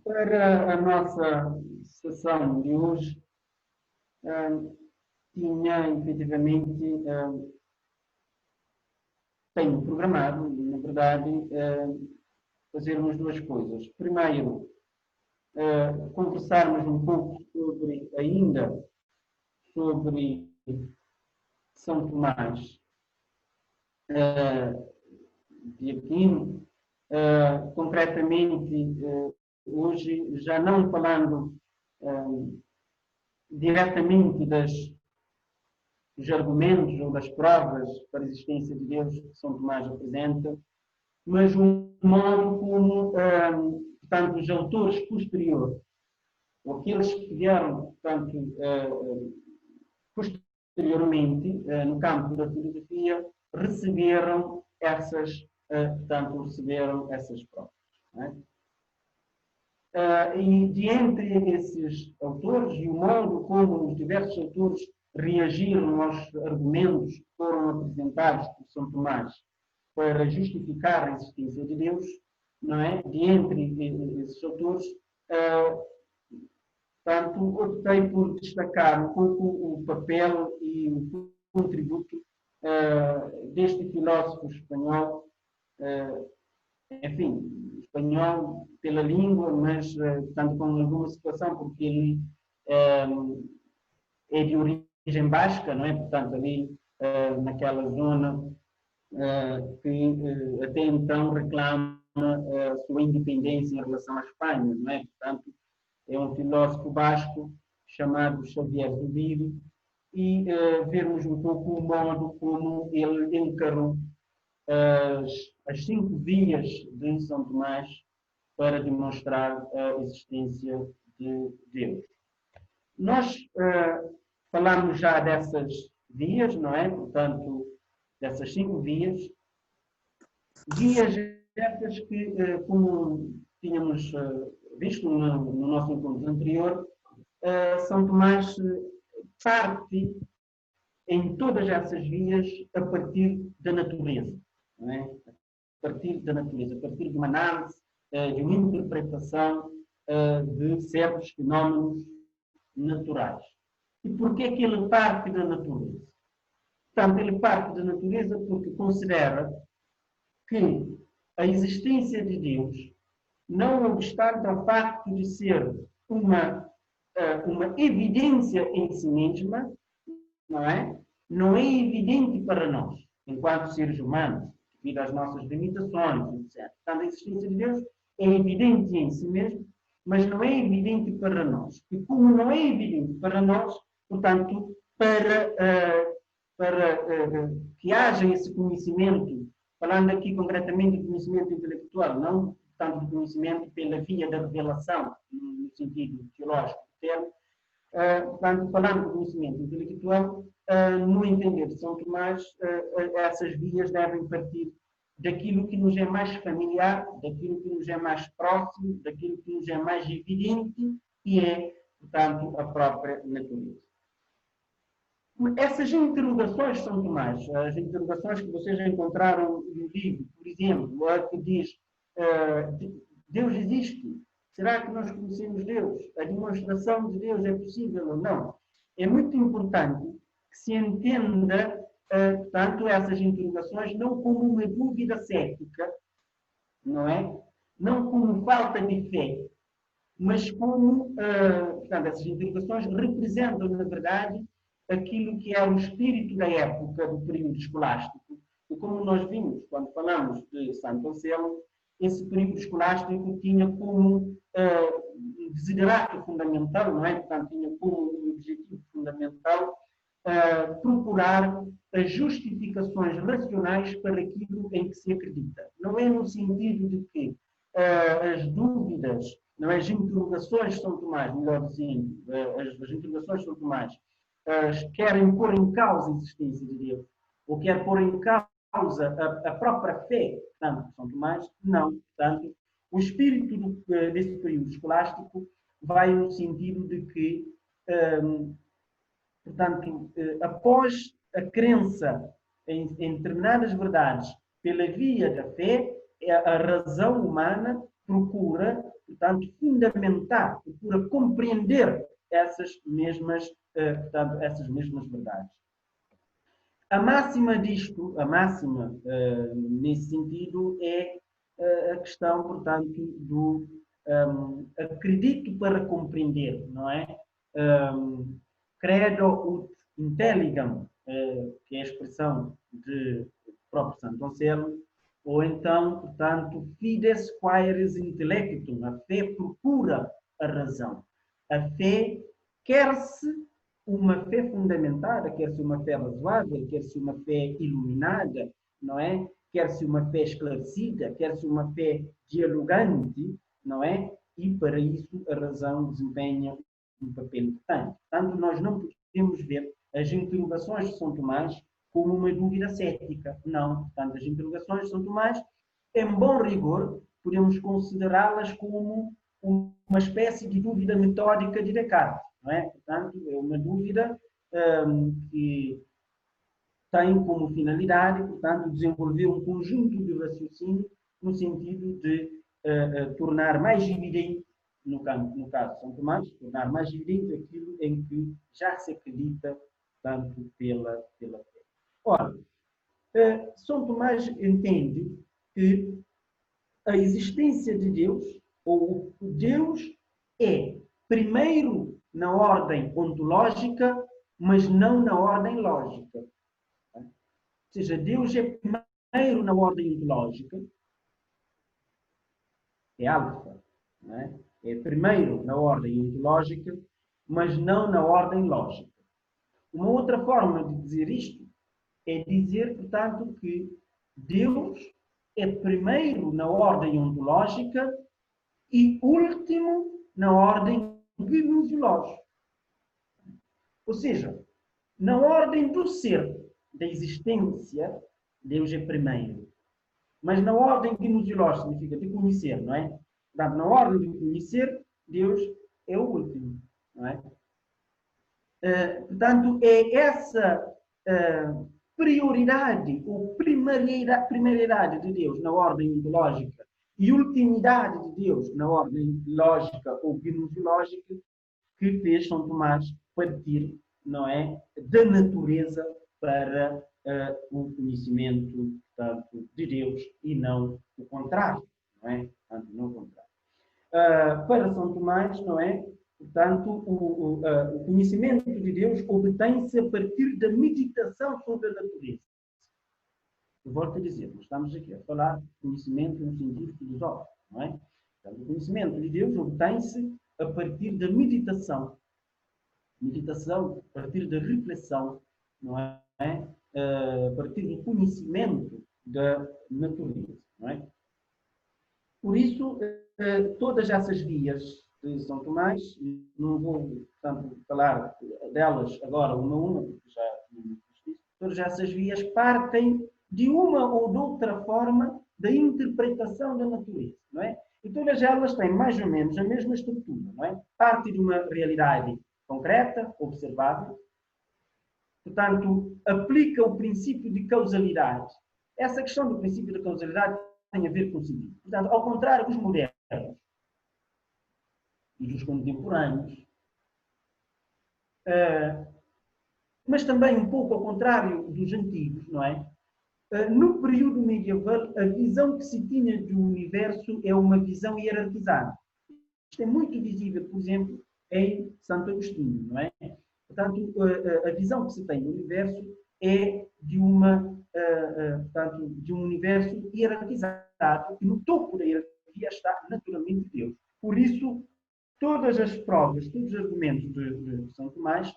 Para a nossa sessão de hoje, tinha efetivamente, tenho programado, na verdade, fazermos duas coisas. Primeiro, conversarmos um pouco sobre São Tomás de Aquino, concretamente, hoje, já não falando diretamente dos argumentos ou das provas para a existência de Deus que São Tomás apresenta, mas um modo como, portanto, os autores posteriores, ou aqueles que vieram, portanto, posteriormente, no campo da filosofia, receberam essas provas. Não é? E de entre esses autores e o modo como os diversos autores reagiram aos argumentos que foram apresentados por São Tomás para justificar a existência de Deus, não é? De entre esses autores, portanto, optei por destacar um pouco o papel e o contributo deste filósofo espanhol, enfim, espanhol pela língua, mas portanto, com alguma situação, porque ele é de origem basca, não é? Portanto, ali naquela zona que até então reclama a sua independência em relação à Espanha, não é? Portanto, é um filósofo basco chamado Xavier Zubiri, e vermos um pouco o modo como ele encarou as 5 vias de São Tomás para demonstrar a existência de Deus. Nós falamos já dessas vias, não é? Portanto, dessas 5 vias. Vias essas que, como tínhamos visto no nosso encontro anterior, São Tomás parte em todas essas vias a partir da natureza. Não é? A partir da natureza, a partir de uma análise, de uma interpretação de certos fenómenos naturais. E porquê que ele parte da natureza? Portanto, ele parte da natureza porque considera que a existência de Deus, não obstante ao facto de ser uma evidência em si mesma, não é? Não é evidente para nós, enquanto seres humanos, devido às nossas limitações, etc. Portanto, a existência de Deus é evidente em si mesmo, mas não é evidente para nós. E como não é evidente para nós, portanto, para que haja esse conhecimento, falando aqui concretamente de conhecimento intelectual, não tanto de conhecimento pela via da revelação, no sentido teológico do termo, portanto, falando de conhecimento intelectual, no entender de São Tomás, essas vias devem partir daquilo que nos é mais familiar, daquilo que nos é mais próximo, daquilo que nos é mais evidente, e é, portanto, a própria natureza. Essas interrogações de São Tomás, as interrogações que vocês encontraram no livro, por exemplo, a que diz Deus existe? Será que nós conhecemos Deus? A demonstração de Deus é possível ou não? É muito importante que se entenda, portanto, essas interrogações não como uma dúvida cética, não é? Não como falta de fé, mas como, portanto, essas interrogações representam, na verdade, aquilo que é o espírito da época do período escolástico. E como nós vimos quando falamos de Santo Anselmo, esse período escolástico tinha como desiderato fundamental, não é? Portanto, tinha como objetivo fundamental procurar as justificações racionais para aquilo em que se acredita. Não é no sentido de que as dúvidas, não é? As interrogações de São Tomás, melhor dizendo, as interrogações de São Tomás, querem pôr em causa a existência de Deus, ou querem pôr em causa a própria fé, portanto, de São Tomás, não. Portanto, o espírito desse período escolástico vai no sentido de que, portanto, após a crença em determinadas verdades pela via da fé, a razão humana procura, portanto, fundamentar, procura compreender essas mesmas verdades. A máxima disto, a máxima nesse sentido, é a questão, portanto, do acredito para compreender, não é? Credo ut intelligam, que é a expressão de próprio Santo Anselmo, ou então, portanto, fides quaeris intellectum, a fé procura a razão. A fé quer-se uma fé fundamentada, quer-se uma fé razoável, quer-se uma fé iluminada, não é? Quer-se uma fé esclarecida, quer-se uma fé dialogante, não é? E para isso a razão desempenha um papel importante. Portanto, nós não podemos ver as interrogações de São Tomás como uma dúvida cética. Não. Portanto, as interrogações de São Tomás, em bom rigor, podemos considerá-las como uma espécie de dúvida metódica de Descartes. Não é? Portanto, é uma dúvida que tem como finalidade, portanto, desenvolver um conjunto de raciocínio no sentido de tornar mais evidente, no caso de São Tomás, tornar mais evidente aquilo em que já se acredita, tanto pela fé. Ora, São Tomás entende que a existência de Deus, ou Deus, é primeiro na ordem ontológica, mas não na ordem lógica. Ou seja, Deus é primeiro na ordem ontológica, é alfa, não é? É primeiro na ordem ontológica, mas não na ordem lógica. Uma outra forma de dizer isto é dizer, portanto, que Deus é primeiro na ordem ontológica e último na ordem gnoseológica. Ou seja, na ordem do ser, da existência, Deus é primeiro. Mas na ordem gnoseológica, significa de conhecer, não é? Portanto, na ordem de conhecer, Deus é o último, não é? Portanto, é essa prioridade ou primariedade de Deus na ordem ontológica e ultimidade de Deus na ordem lógica ou gnoseológica que fez São Tomás partir, não é, da natureza para o conhecimento, portanto, de Deus e não o contrário, não é? Portanto, não o contrário. Para São Tomás, não é? Portanto, o conhecimento de Deus obtém-se a partir da meditação sobre a natureza. Eu volto a dizer, nós estamos aqui a falar de conhecimento no sentido filosófico, não é? Portanto, o conhecimento de Deus obtém-se a partir da meditação. Meditação, a partir da reflexão, não é? A partir do conhecimento da natureza, não é? Por isso, todas essas vias de São Tomás, não vou, portanto, falar delas agora uma a uma, porque já disse, todas essas vias partem de uma ou de outra forma da interpretação da natureza, não é? E todas elas têm mais ou menos a mesma estrutura, não é? Parte de uma realidade concreta, observável, portanto, aplica o princípio de causalidade. Essa questão do princípio de causalidade tem a ver com o seguinte. Portanto, ao contrário dos modernos e dos contemporâneos, mas também um pouco ao contrário dos antigos, não é? No período medieval, a visão que se tinha do universo é uma visão hierarquizada. Isto é muito visível, por exemplo, em Santo Agostinho, não é? Portanto, a visão que se tem do universo é de portanto, de um universo hierarquizado, e no topo da hierarquia está naturalmente Deus. Por isso, todas as provas, todos os argumentos de São Tomás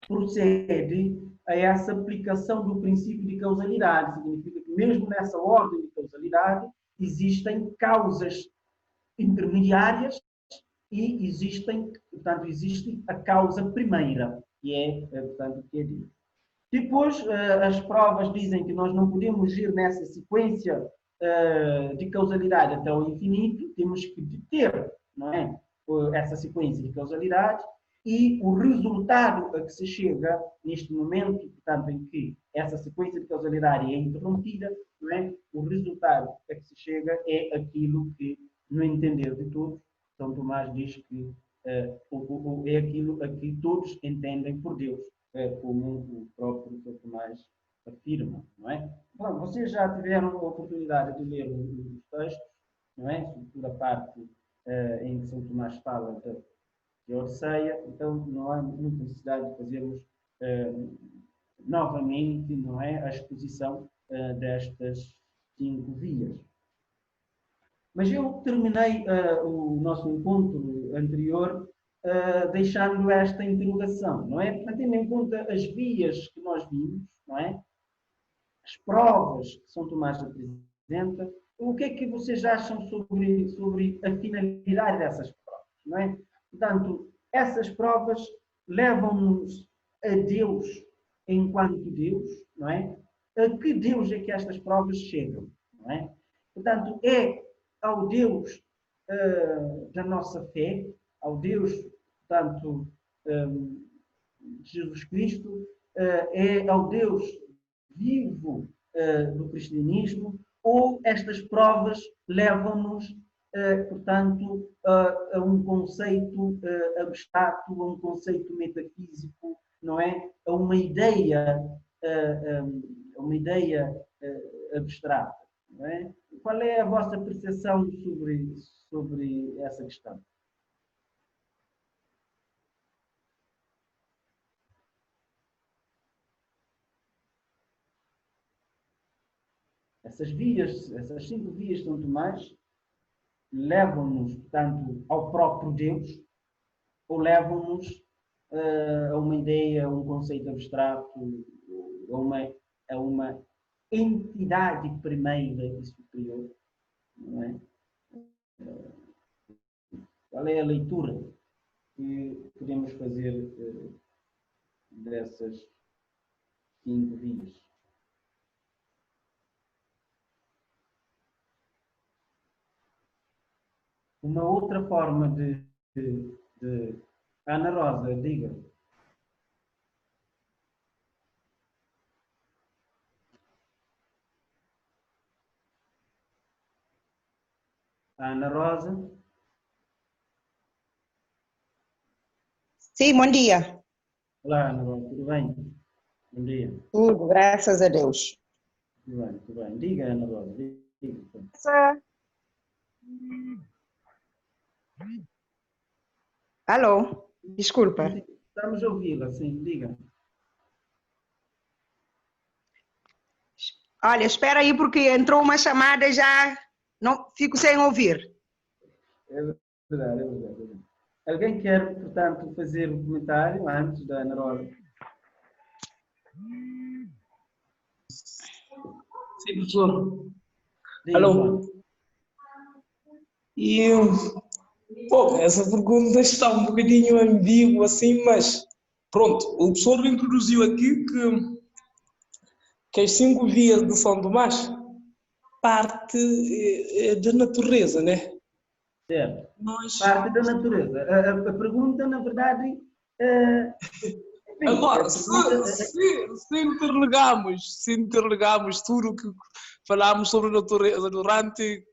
procedem a essa aplicação do princípio de causalidade. Significa que mesmo nessa ordem de causalidade existem causas intermediárias e portanto, existe a causa primeira, que é, portanto, que é Deus. Depois, as provas dizem que nós não podemos ir nessa sequência de causalidade até o infinito, temos que deter, não é? Essa sequência de causalidade e o resultado a que se chega neste momento, portanto, em que essa sequência de causalidade é interrompida, não é? O resultado a que se chega é aquilo que no entender de todos, São Tomás diz que é aquilo a que todos entendem por Deus, como o próprio São Tomás afirma, não é? Bom, vocês já tiveram a oportunidade de ler os textos, não é? Sobretudo a parte em que São Tomás fala de Orceia, então não há muita necessidade de fazermos novamente, não é, a exposição destas 5 vias. Mas eu terminei o nosso encontro anterior deixando esta interrogação, não é? Portanto, tendo em conta as vias que nós vimos, não é? As provas que São Tomás apresenta, o que é que vocês acham sobre a finalidade dessas provas, não é? Portanto, essas provas levam-nos a Deus enquanto Deus, não é? A que Deus é que estas provas chegam, não é? Portanto, é ao Deus da nossa fé, ao Deus, portanto, de Jesus Cristo, é ao Deus vivo do cristianismo, ou estas provas levam-nos, portanto, a um conceito abstrato, a um conceito metafísico, não é? A uma ideia abstrata, não é? Qual é a vossa percepção sobre essa questão? Essas vias, essas 5 vias de São Tomás, levam-nos, portanto, ao próprio Deus, ou levam-nos a uma ideia, a um conceito abstrato, a uma entidade primeira e superior, não é? Qual é a leitura que podemos fazer dessas 5 vias? Uma outra forma de... Ana Rosa, diga. Ana Rosa. Sim, bom dia. Olá, Ana Rosa, tudo bem? Bom dia. Tudo, graças a Deus. Tudo bem, tudo bem. Diga, Ana Rosa, diga. Alô, desculpa. Estamos a ouvi-la, sim, diga. Olha, espera aí porque entrou uma chamada e já não fico sem ouvir. É verdade, é verdade. Alguém quer, portanto, fazer um comentário antes da Ana Rosa? Sim, professor. Diga, Alô? João. E, bom, essa pergunta está um bocadinho ambígua assim, mas pronto, o professor introduziu aqui que as 5 vias de São Tomás parte da natureza, né? Certo. Parte da natureza. A pergunta, na verdade... Enfim, agora, se interrogarmos tudo o que falámos sobre a natureza durante...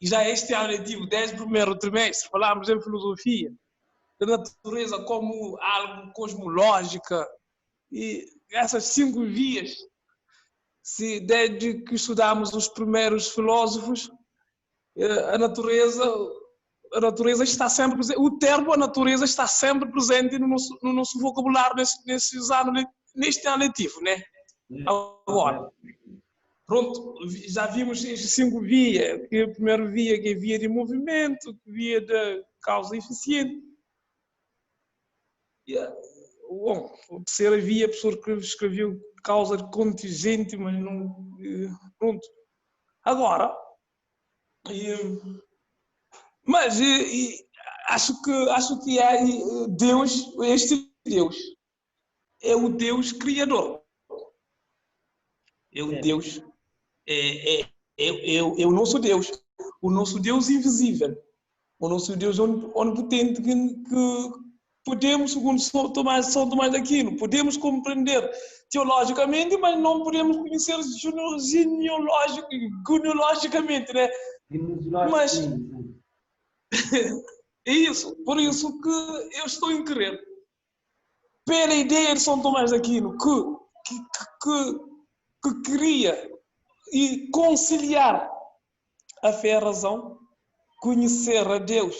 E já este ano letivo, 10 primeiro trimestre, falámos em filosofia, da natureza como algo cosmológica, e essas 5 vias, desde que estudamos os primeiros filósofos, a natureza está sempre presente, o termo a natureza está sempre presente no nosso vocabulário neste ano letivo, né? Agora, pronto, já vimos as 5 vias, que a primeira via que é via de movimento, via da causa eficiente. Bom, a terceira via, a pessoa que escreveu causa contingente, mas não... Pronto. Agora, mas acho que é Deus, este Deus, é o Deus criador. É o Deus... É o nosso Deus, o nosso Deus invisível, o nosso Deus onipotente que podemos, segundo São Tomás de Aquino, podemos compreender teologicamente, mas não podemos conhecer genealogicamente, né? Mas É isso, por isso que eu estou em querer, pela ideia de São Tomás de Aquino, que queria e conciliar a fé e a razão, conhecer a Deus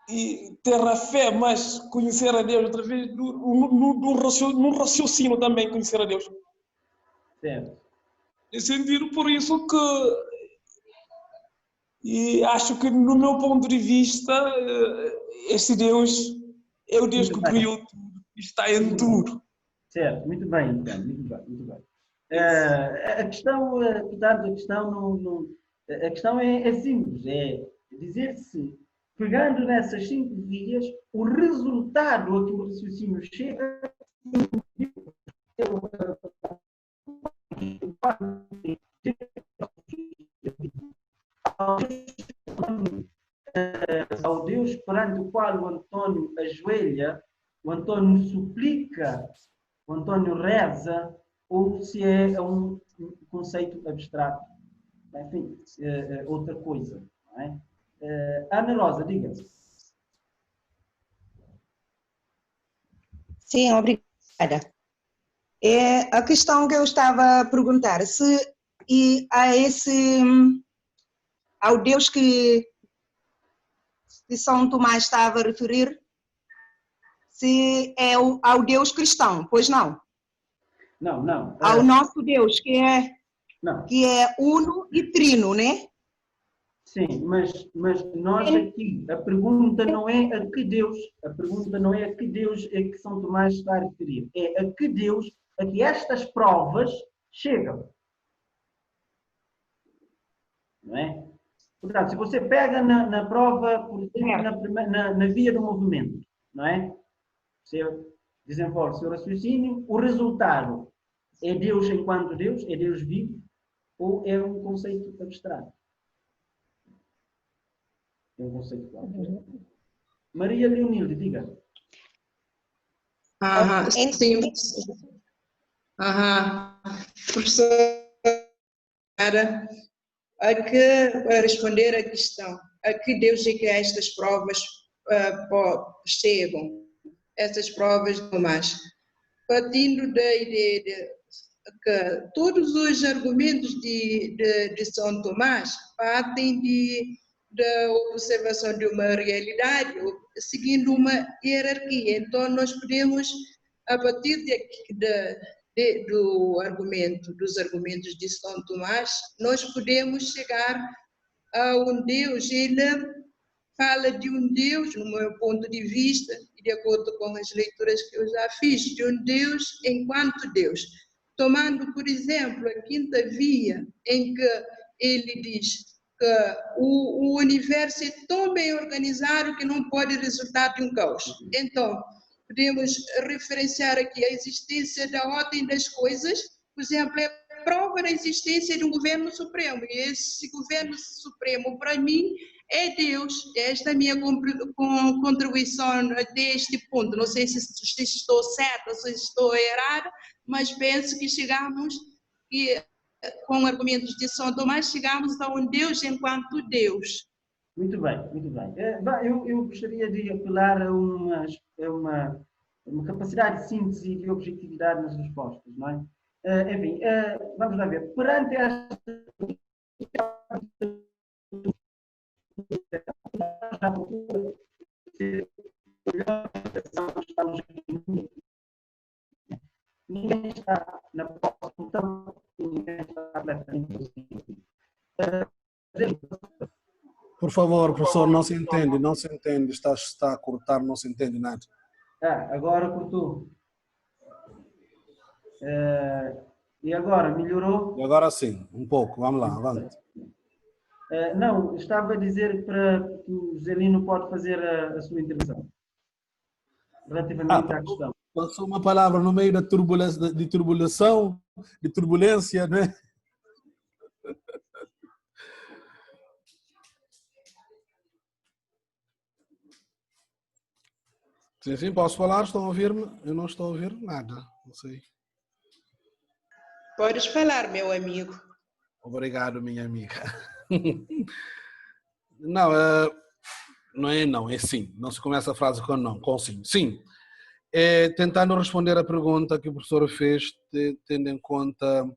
e ter a fé, mas conhecer a Deus através num raciocínio também, conhecer a Deus. Certo. E sentir por isso que, e acho que no meu ponto de vista, este Deus é o Deus Muito que bem. criou tudo, está em tudo. Certo, muito bem, então, muito bem, muito bem. A questão, portanto, a questão é simples, é dizer se, pegando nessas 5 vias, o resultado a que o raciocínio chega ao Deus perante o qual o António ajoelha, o António suplica, o António reza, ou se é um conceito abstrato. Enfim, outra coisa. Não é? Ana Rosa, diga. Sim, obrigada. A questão que eu estava a perguntar, se e a ao Deus que São Tomás estava a referir, se é ao Deus cristão, pois não? Não, não. Ao nosso Deus, Não. que é uno e trino, né? Sim, mas nós aqui, a pergunta não é a que Deus, a pergunta não é a que Deus é que São Tomás está a referir, é a que Deus, a que estas provas chegam. Não é? Portanto, se você pega na prova, por exemplo, na via do movimento, não é? Você desenvolve o seu raciocínio, o resultado é Deus enquanto Deus, é Deus vivo, ou é um conceito abstrato? É um conceito claro. Maria Leonilde, diga. Sim. Professora, para responder à questão, a que Deus é que estas provas chegam, essas provas de Tomás, partindo da ideia de que todos os argumentos de São Tomás partem da observação de uma realidade, seguindo uma hierarquia. Então, nós podemos, a partir dos argumentos de São Tomás, nós podemos chegar a um Deus. Ele fala de um Deus, no meu ponto de vista, e de acordo com as leituras que eu já fiz, de um Deus enquanto Deus. Tomando, por exemplo, a quinta via, em que ele diz que o universo é tão bem organizado que não pode resultar de um caos. Então, podemos referenciar aqui a existência da ordem das coisas, por exemplo, é prova da existência de um governo supremo, e esse governo supremo, para mim, é Deus. Esta é a minha contribuição até este ponto. Não sei se estou certa, se estou errada, mas penso que chegamos, com argumentos de São Tomás, chegamos a um Deus enquanto Deus. Muito bem, muito bem. Eu gostaria de apelar a uma capacidade de síntese e de objetividade nas respostas, não é? Enfim, vamos lá ver. Perante esta ninguém está na posição, ninguém está completamente. Por favor, professor, não se entende, está a cortar, não se entende nada. Agora cortou. E agora, melhorou? E agora sim, um pouco, vamos lá, avante. Não, estava a dizer para que o Zelino pode fazer a sua intervenção. Relativamente à questão. Passou uma palavra no meio da turbulência, de turbulência, né? Sim, sim, posso falar? Estão a ouvir-me? Eu não estou a ouvir nada, não sei. Podes falar, meu amigo. Obrigado, minha amiga. Não, Não é não, é sim. Não se começa a frase com não, com sim. Sim. Tentando responder a pergunta que o professor fez, tendo em conta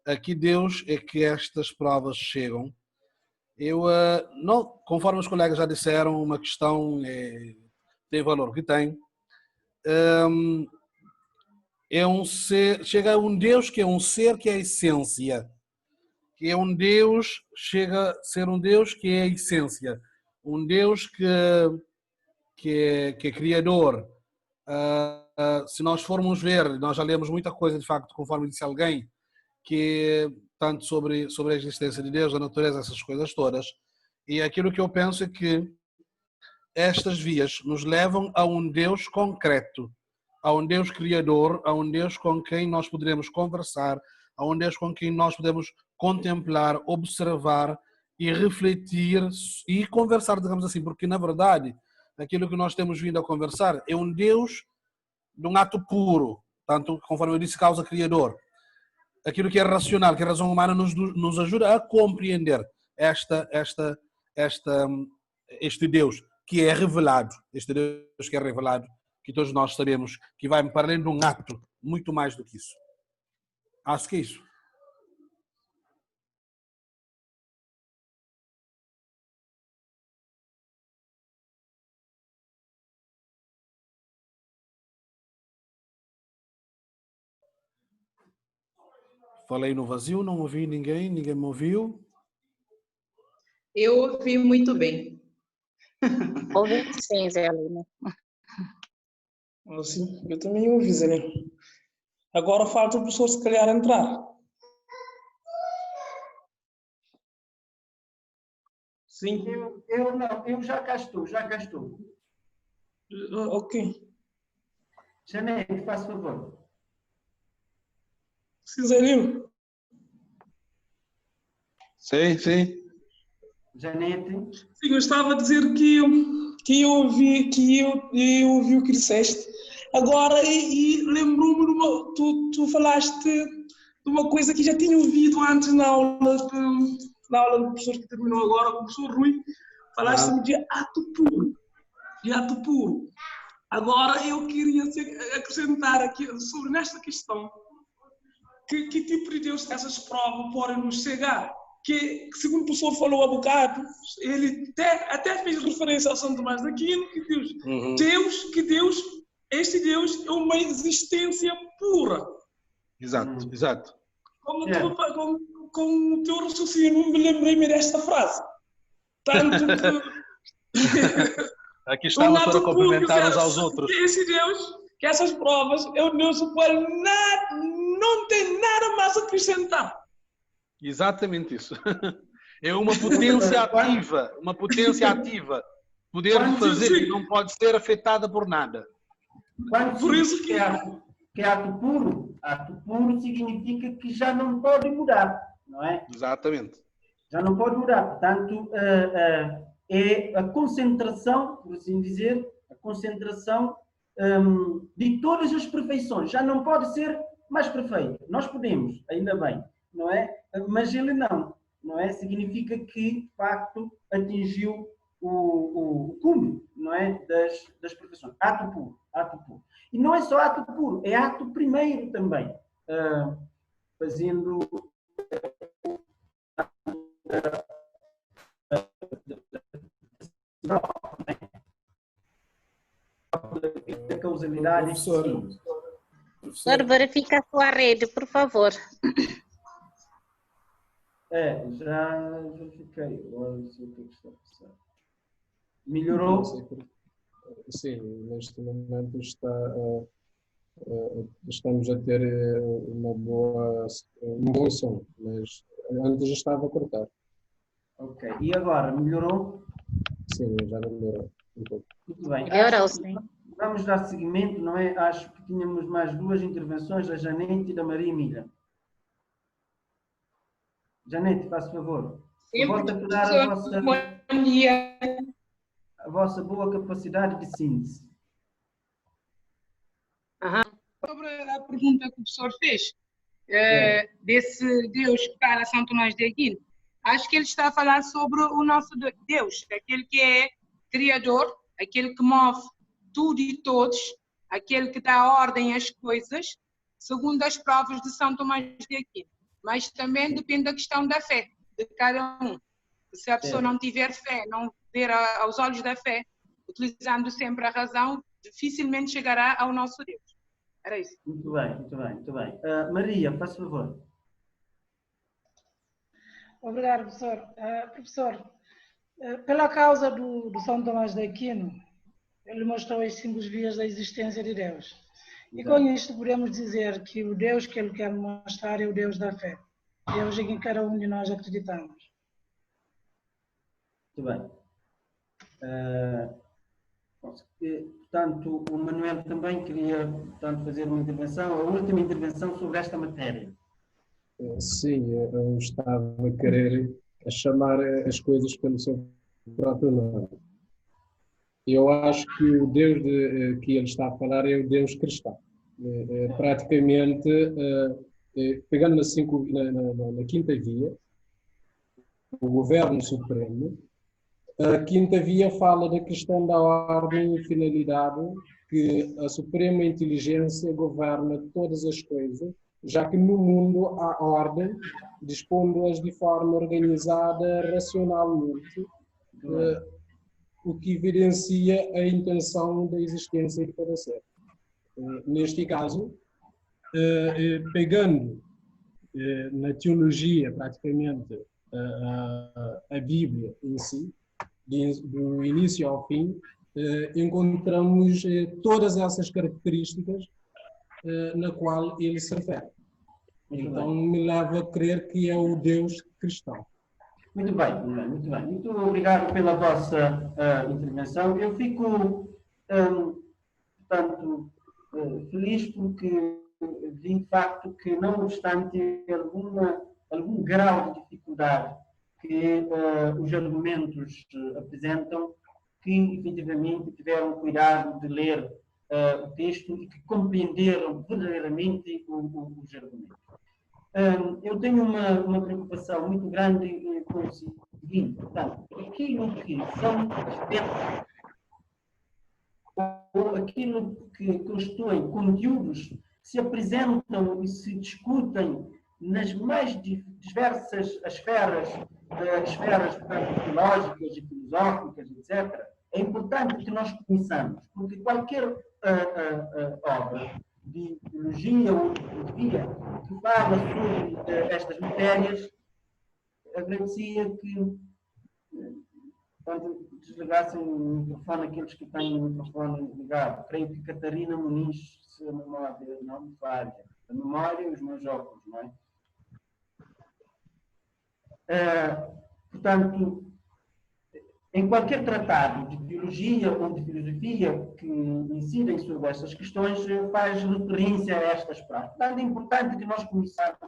a que Deus é que estas provas chegam. Eu, não, conforme os colegas já disseram, uma questão tem valor que tem. É um ser, chega a um Deus que é um ser que é a essência. Que é um Deus, chega a ser um Deus que é a essência. Um Deus que é criador. Se nós formos ver, nós já lemos muita coisa, de facto, conforme disse alguém, que tanto sobre a existência de Deus, a natureza, essas coisas todas. E aquilo que eu penso é que estas vias nos levam a um Deus concreto, a um Deus criador, a um Deus com quem nós poderemos conversar, a um Deus com quem nós podemos contemplar, observar e refletir e conversar, digamos assim, porque na verdade aquilo que nós temos vindo a conversar é um Deus de um ato puro, tanto conforme eu disse, causa criador. Aquilo que é racional, que a razão humana nos ajuda a compreender este Deus que é revelado, este Deus que é revelado, que todos nós sabemos que vai para além de um ato, muito mais do que isso. Acho que é isso. Falei no vazio, não ouvi ninguém, ninguém me ouviu. Eu ouvi muito bem. Ouvi sim, Zé Lina. Assim, eu também ouvi, Zé Lina. Agora falta o professor, se calhar, entrar. Sim. Eu não, eu já cá estou. Ok. Janete, faz favor. Sim, Zé Lina. Sim. Janete. Sim, eu estava a dizer que eu ouvi o que disseste. Agora, e lembrou-me de uma... Tu falaste de uma coisa que já tinha ouvido antes na aula do professor que terminou agora, com o professor Rui. Falaste de ato puro. De ato puro. Agora, eu queria acrescentar aqui sobre nesta questão. Que tipo de Deus essas provas podem nos chegar? Que, segundo o professor falou há bocado, ele até fez referência ao São Tomás de Aquino, que este Deus é uma existência pura. Exato. Com o teu raciocínio, me lembrei-me desta frase. Tanto que... Aqui estamos para complementar uns aos outros. Esse Deus, que essas provas, é um Deus o qual não tem nada mais a acrescentar. Exatamente isso. É uma potência ativa. Poder fazer que não pode ser afetada por nada. Por isso que é ato puro significa que já não pode mudar, não é? Exatamente. Já não pode mudar. Portanto, é a concentração, por assim dizer, de todas as perfeições. Já não pode ser mais perfeito. Nós podemos, ainda bem, não é? Mas ele não é? Significa que, de facto, atingiu o cume, não é? Das perfeições. Ato puro. E não é só ato puro, é ato primeiro também. Fazendo a causalidade. Professor, verifica a sua rede, por favor. Já verifiquei. Agora não sei o que está a passar. Melhorou? Sim, neste momento estamos a ter um bom som, mas antes estava a cortar. Ok. E agora, melhorou? Sim, já melhorou um pouco. Muito bem. Melhorou, sim. Vamos dar seguimento, não é? Acho que tínhamos mais duas intervenções, da Janete e da Maria Emília. Janete, faça favor. Volto a pegar a vossa boa capacidade de síntese. Sobre a pergunta que o professor fez, desse Deus que está a São Tomás de Aquino, acho que ele está a falar sobre o nosso Deus, aquele que é Criador, aquele que move tudo e todos, aquele que dá ordem às coisas, segundo as provas de São Tomás de Aquino. Mas também depende da questão da fé de cada um. Se a pessoa não tiver fé, não ver aos olhos da fé, utilizando sempre a razão, dificilmente chegará ao nosso Deus. Era isso. Muito bem, muito bem, muito bem. Maria, faz favor. Obrigado, professor. Professor, pela causa do São Tomás de Aquino, ele mostrou as 5 vias da existência de Deus. E com isto podemos dizer que o Deus que ele quer mostrar é o Deus da fé. Deus em quem cada um de nós acreditamos. Muito bem. Portanto, o Manuel também queria, portanto, fazer uma intervenção, a última intervenção sobre esta matéria. Sim, eu estava a querer chamar as coisas pelo seu próprio nome. Eu acho que o Deus que ele está a falar é o Deus cristão. Praticamente, pegando na quinta via, o governo supremo, a quinta via fala da questão da ordem e finalidade, que a suprema inteligência governa todas as coisas, já que no mundo há ordem, dispondo-as de forma organizada racionalmente, o que evidencia a intenção da existência de cada ser. Neste caso, pegando na teologia, praticamente, a Bíblia em si, do início ao fim, encontramos todas essas características na qual ele se refere. Então, me leva a crer que é o Deus cristão. Muito bem, muito bem. Muito obrigado pela vossa intervenção. Eu fico, portanto, feliz porque vi de facto que, não obstante algum grau de dificuldade que os argumentos apresentam, que efetivamente tiveram cuidado de ler o texto e que compreenderam verdadeiramente os argumentos. Eu tenho uma preocupação muito grande com o seguinte, portanto, aquilo que são aspectos, ou aquilo que constituem conteúdos, se apresentam e se discutem nas mais diversas esferas portanto, teológicas e filosóficas, etc., é importante que nós conheçamos, porque qualquer obra de teologia ou de filosofia que fala sobre estas matérias, agradecia que quando desligassem o microfone, aqueles que têm o microfone ligado. Creio que Catarina Muniz, se a memória não me falha, a memória e os meus óculos, não é? Portanto, em qualquer tratado de teologia ou de filosofia que incidem sobre estas questões, faz referência a estas práticas. Portanto, é importante que nós conheçamos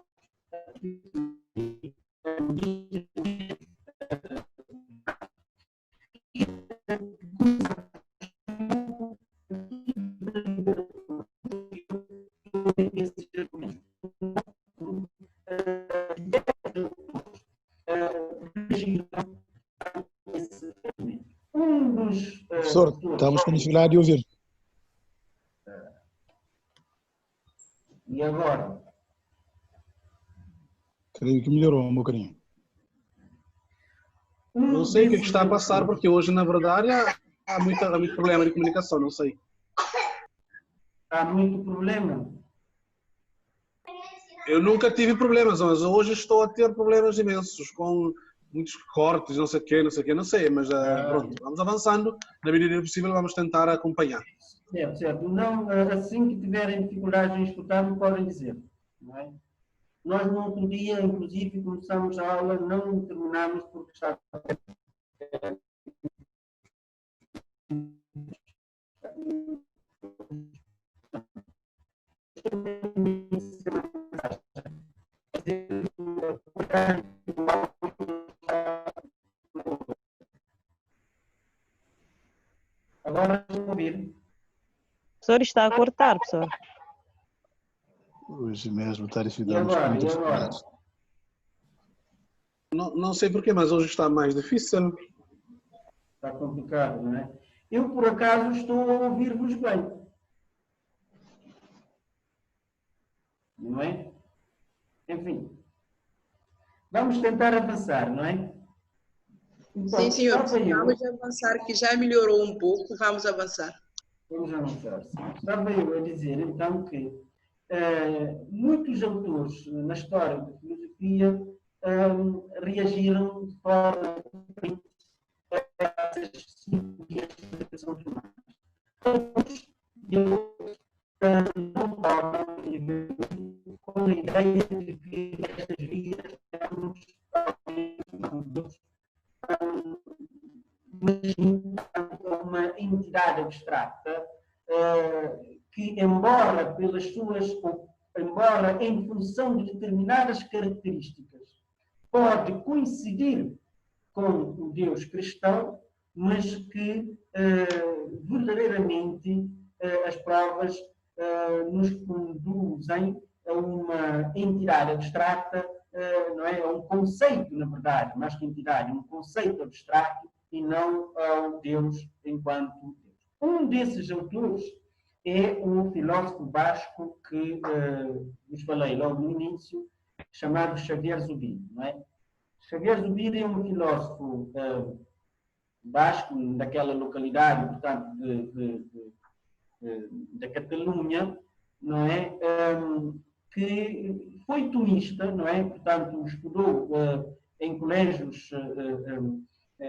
Professor, estamos com dificuldade de ouvir. E agora? Creio que melhorou um bocadinho. Não sei o que está a passar, porque hoje, na verdade, há muito problema de comunicação, não sei. Há muito problema? Eu nunca tive problemas, mas hoje estou a ter problemas imensos, com muitos cortes, não sei o quê, não sei, mas pronto, vamos avançando, na medida do possível vamos tentar acompanhar. Certo, certo. Não, assim que tiverem dificuldade em escutar, podem dizer. Não é? Nós, no outro dia, inclusive, começamos a aula, não terminamos porque está... Agora vamos ouvir. Professor, está a cortar, professor. Hoje mesmo está dificuldade com muitas dificuldades. Não sei porquê, mas hoje está mais difícil. Está complicado, não é? Eu, por acaso, estou a ouvir-vos bem. Não é? Enfim. Vamos tentar avançar, não é? Então, Sim, senhor. Vamos avançar, que já melhorou um pouco. Vamos avançar. Vamos avançar. Estava eu a dizer, então, que muitos autores na história da filosofia reagiram de forma diferente a essas 5 vias de São Tomás. Alguns não podem com a ideia de que estas vias eram uma entidade abstrata que, embora em função de determinadas características, pode coincidir com o Deus cristão, mas que verdadeiramente as provas nos conduzem a uma entidade abstrata, não é? A um conceito, na verdade, mais que entidade, um conceito abstrato e não ao Deus enquanto Deus. Um desses autores é o filósofo basco que vos falei logo no início, chamado Xavier Zubiri, não é? Xavier Zubiri é um filósofo basco, daquela localidade, portanto, da Catalunha, não é? Que foi tunista, não é? Portanto, estudou em colégios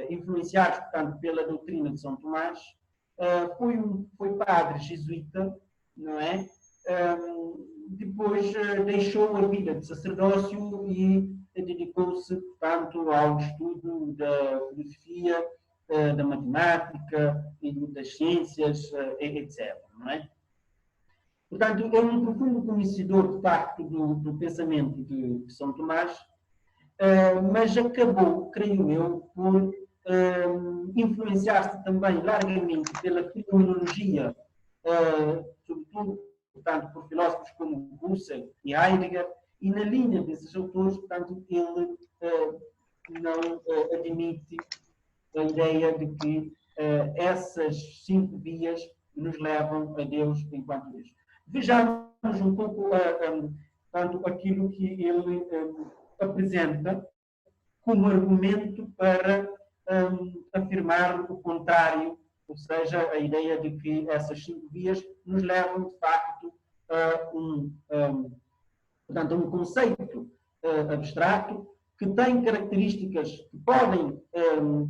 influenciados, portanto, pela doutrina de São Tomás, foi padre jesuíta, não é? Depois deixou a vida de sacerdócio e dedicou-se, portanto, ao estudo da filosofia, da matemática e das ciências, etc. Não é? Portanto, é um profundo conhecedor, de facto, do pensamento de São Tomás, mas acabou, creio eu, por influenciar-se também largamente pela fenomenologia, sobretudo, portanto, por filósofos como Husserl e Heidegger, e na linha desses autores, portanto, ele não admite a ideia de que essas 5 vias nos levam a Deus enquanto Deus. Vejamos um pouco portanto, aquilo que ele apresenta como argumento para afirmar o contrário, ou seja, a ideia de que essas 5 vias nos levam, de facto, a um conceito abstrato que tem características que podem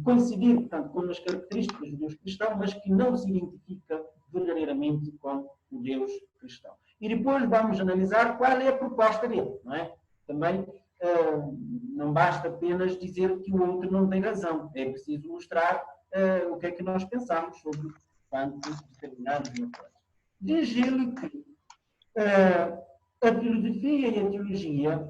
coincidir, portanto, com as características do Deus cristão, mas que não se identifica verdadeiramente com o Deus cristão. E depois vamos analisar qual é a proposta dele, não é? Também não basta apenas dizer que o outro não tem razão, é preciso mostrar o que é que nós pensamos sobre quantos determinados coisas. Diz ele que a filosofia e a teologia,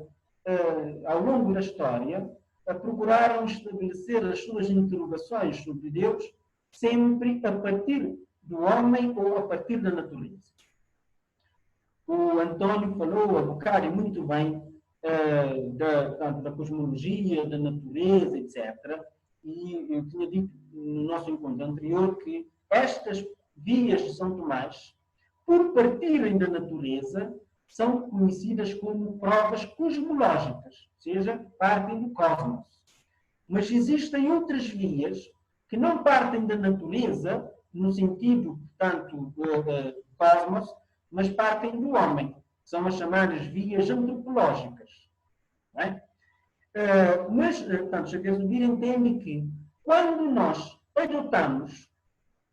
ao longo da história, procuraram estabelecer as suas interrogações sobre Deus sempre a partir do homem ou a partir da natureza. O António falou há bocado muito bem da cosmologia, da natureza, etc. E eu tinha dito no nosso encontro anterior que estas vias de São Tomás, por partirem da natureza, são conhecidas como provas cosmológicas, ou seja, partem do cosmos. Mas existem outras vias que não partem da natureza, no sentido, portanto, do cosmos, mas partem do homem. São as chamadas vias antropológicas. Não é? Mas, portanto, Xavier Zubiri entende que, quando nós adotamos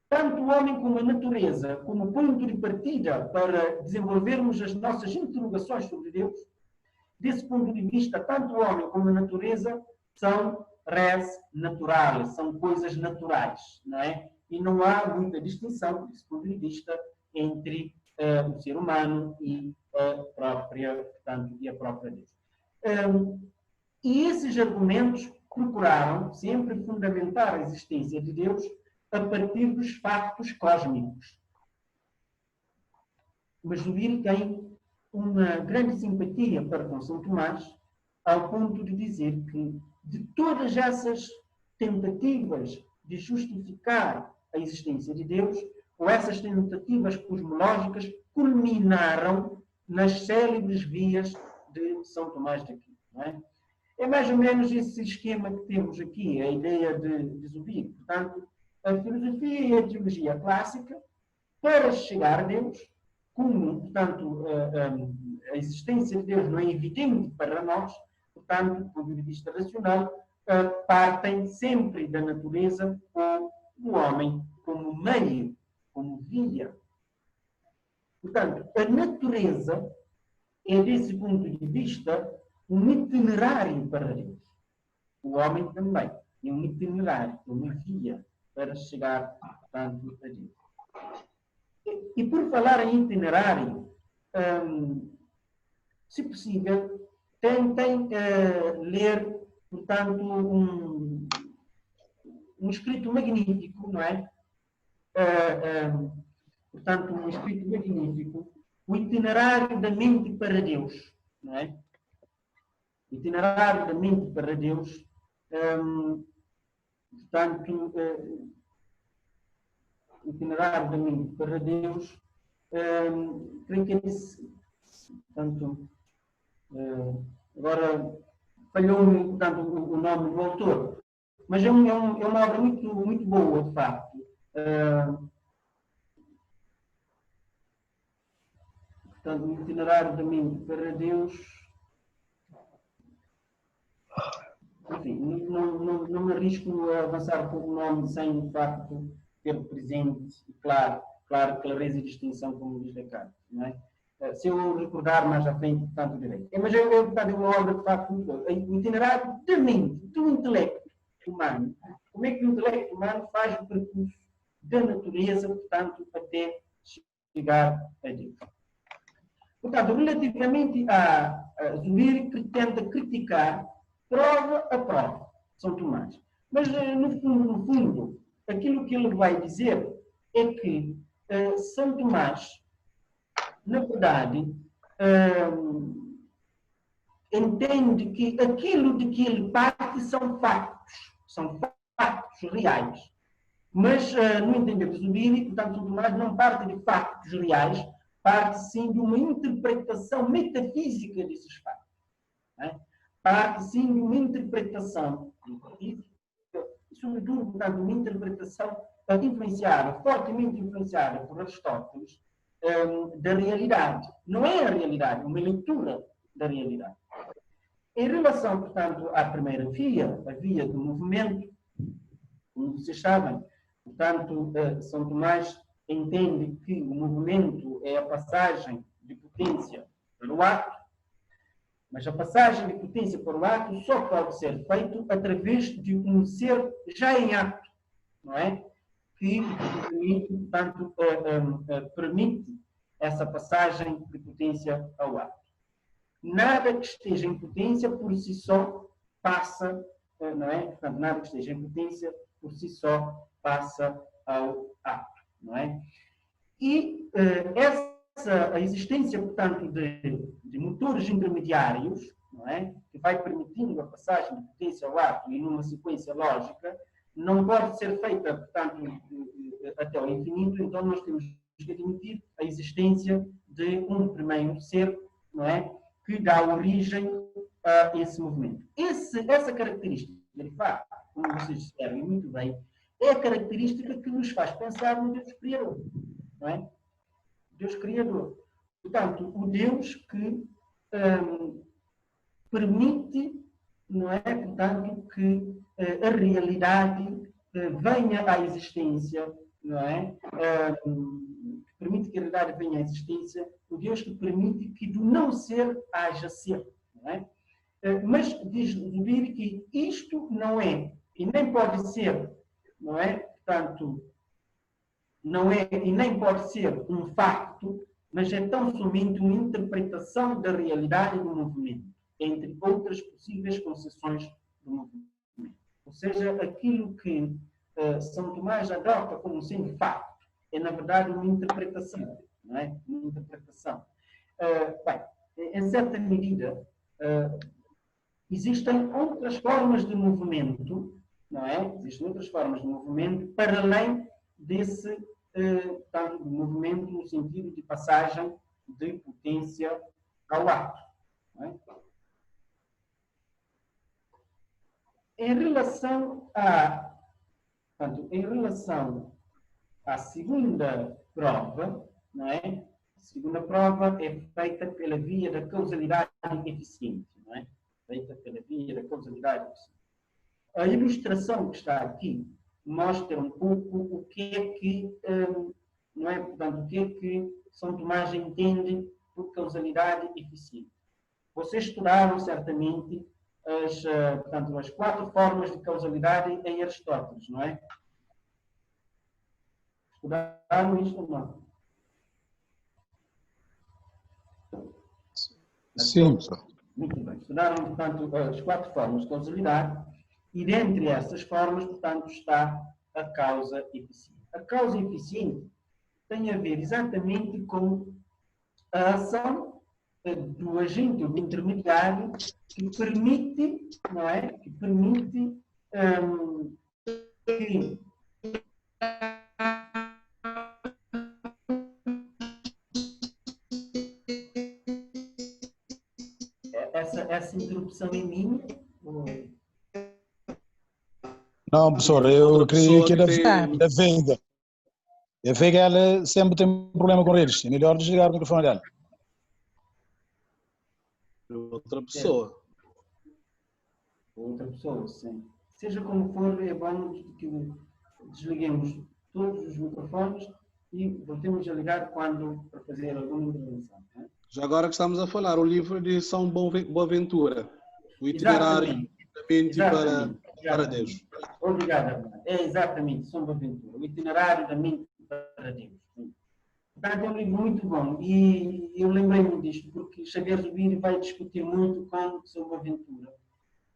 tanto o homem como a natureza como ponto de partida para desenvolvermos as nossas interrogações sobre Deus, desse ponto de vista, tanto o homem como a natureza são res naturales, são coisas naturais, não é? E não há muita distinção, desse ponto de vista, entre o ser humano e a própria Deus. E esses argumentos procuraram sempre fundamentar a existência de Deus a partir dos factos cósmicos. Mas Zubiri tem uma grande simpatia para com São Tomás, ao ponto de dizer que, de todas essas tentativas de justificar a existência de Deus, ou essas tentativas cosmológicas culminaram nas célebres vias de São Tomás de Aquino. Não é? É mais ou menos esse esquema que temos aqui, a ideia de Zubiri. Portanto, a filosofia e a teologia clássica, para chegar a Deus, como, portanto, a existência de Deus não é evidente para nós, portanto, do ponto de vista racional, partem sempre da natureza ou do homem como meio, como via. Portanto, a natureza é, desse ponto de vista, um itinerário para Deus. O homem também é um itinerário, uma via para chegar, portanto, a Deus. E por falar em itinerário, se possível, tentem ler, portanto, um escrito magnífico, não é? Portanto, um escrito magnífico, o itinerário da mente para Deus, não é? O itinerário da mente para Deus, portanto, o itinerário da mente para Deus, creio que é esse, portanto, agora falhou-me, portanto, o nome do autor, mas é uma obra muito, muito boa, de facto. Portanto, o itinerário da mente para Deus. Enfim, não me arrisco a avançar com o nome sem, de facto, ter presente e clareza e distinção, como diz Descartes, não é? Se eu recordar mais à frente, portanto, direi. Mas portanto, é uma obra, de facto, muito boa. O itinerário da mente, do intelecto humano. Como é que o intelecto humano faz o percurso da natureza, portanto, até chegar a Deus? Portanto, relativamente a Zubiri, que tenta criticar prova a prova, São Tomás. Mas, no fundo, aquilo que ele vai dizer é que São Tomás, na verdade, entende que aquilo de que ele parte são factos reais. Mas, no entender de Zubiri, portanto, São Tomás não parte de factos reais, parte sim de uma interpretação metafísica desses factos. Não é? Parte sim de uma interpretação metafísica, e, sobretudo, portanto, uma interpretação fortemente influenciada por Aristóteles, da realidade. Não é a realidade, é uma leitura da realidade. Em relação, portanto, à primeira via, a via do movimento, como vocês sabem, portanto, São Tomás entende que o movimento é a passagem de potência para o ato, mas a passagem de potência para o ato só pode ser feito através de um ser já em ato, não é? Que permite, portanto, permite essa passagem de potência ao ato. Nada que esteja em potência por si só passa, não é? Portanto, nada que esteja em potência por si só passa ao ato, não é? E a existência, portanto, de motores intermediários, não é? Que vai permitindo a passagem de potência ao ato e numa sequência lógica, não pode ser feita, portanto, até ao infinito, então nós temos que admitir a existência de um primeiro ser, não é? Que dá origem a esse movimento. Essa característica, de facto, como vocês disseram muito bem, é a característica que nos faz pensar no Deus Criador, não é? Deus Criador. Portanto, o Deus que permite, não é? Portanto, que a realidade venha à existência, não é? Permite que a realidade venha à existência, o Deus que permite que do não ser haja ser, não é? Mas diz Zubiri que isto não é, e nem pode ser, não é? Portanto, não é e nem pode ser um facto, mas é tão somente uma interpretação da realidade do movimento, entre outras possíveis concessões do movimento. Ou seja, aquilo que São Tomás adota como sendo facto é, na verdade, uma interpretação, não é? Uma interpretação. Bem, em certa medida, existem outras formas de movimento não é? Existem outras formas de movimento para além desse movimento no sentido de passagem de potência ao ato. Não é? Em relação à segunda prova, não é? A segunda prova é feita pela via da causalidade eficiente, não é? Feita pela via da causalidade eficiente. A ilustração que está aqui mostra um pouco o que é que, não é? Portanto, o que é que São Tomás entende por causalidade eficiente. Vocês estudaram certamente as 4 formas de causalidade em Aristóteles, não é? Estudaram isto ou não? Sim, professor. Muito bem. Estudaram, portanto, as 4 formas de causalidade e dentre essas formas, portanto, está a causa eficiente. A causa eficiente tem a ver exatamente com a ação do agente ou do intermediário que permite, não é? Que permite que essa interrupção em mim. Não, professor, eu creio que é da Veiga. A Veiga, ela sempre tem problema com eles. É melhor desligar o microfone dela. Outra pessoa. Outra pessoa, sim. Seja como for, é bom que desliguemos todos os microfones e voltemos a ligar para fazer alguma intervenção. Né? Já agora que estamos a falar, o livro de São Boaventura, o itinerário da mente para Deus. Obrigado. É exatamente, São Boaventura, o itinerário da mente para Deus. Portanto, é um livro muito bom e eu lembrei-me disto porque Xavier Zubiri vai discutir muito com São Boaventura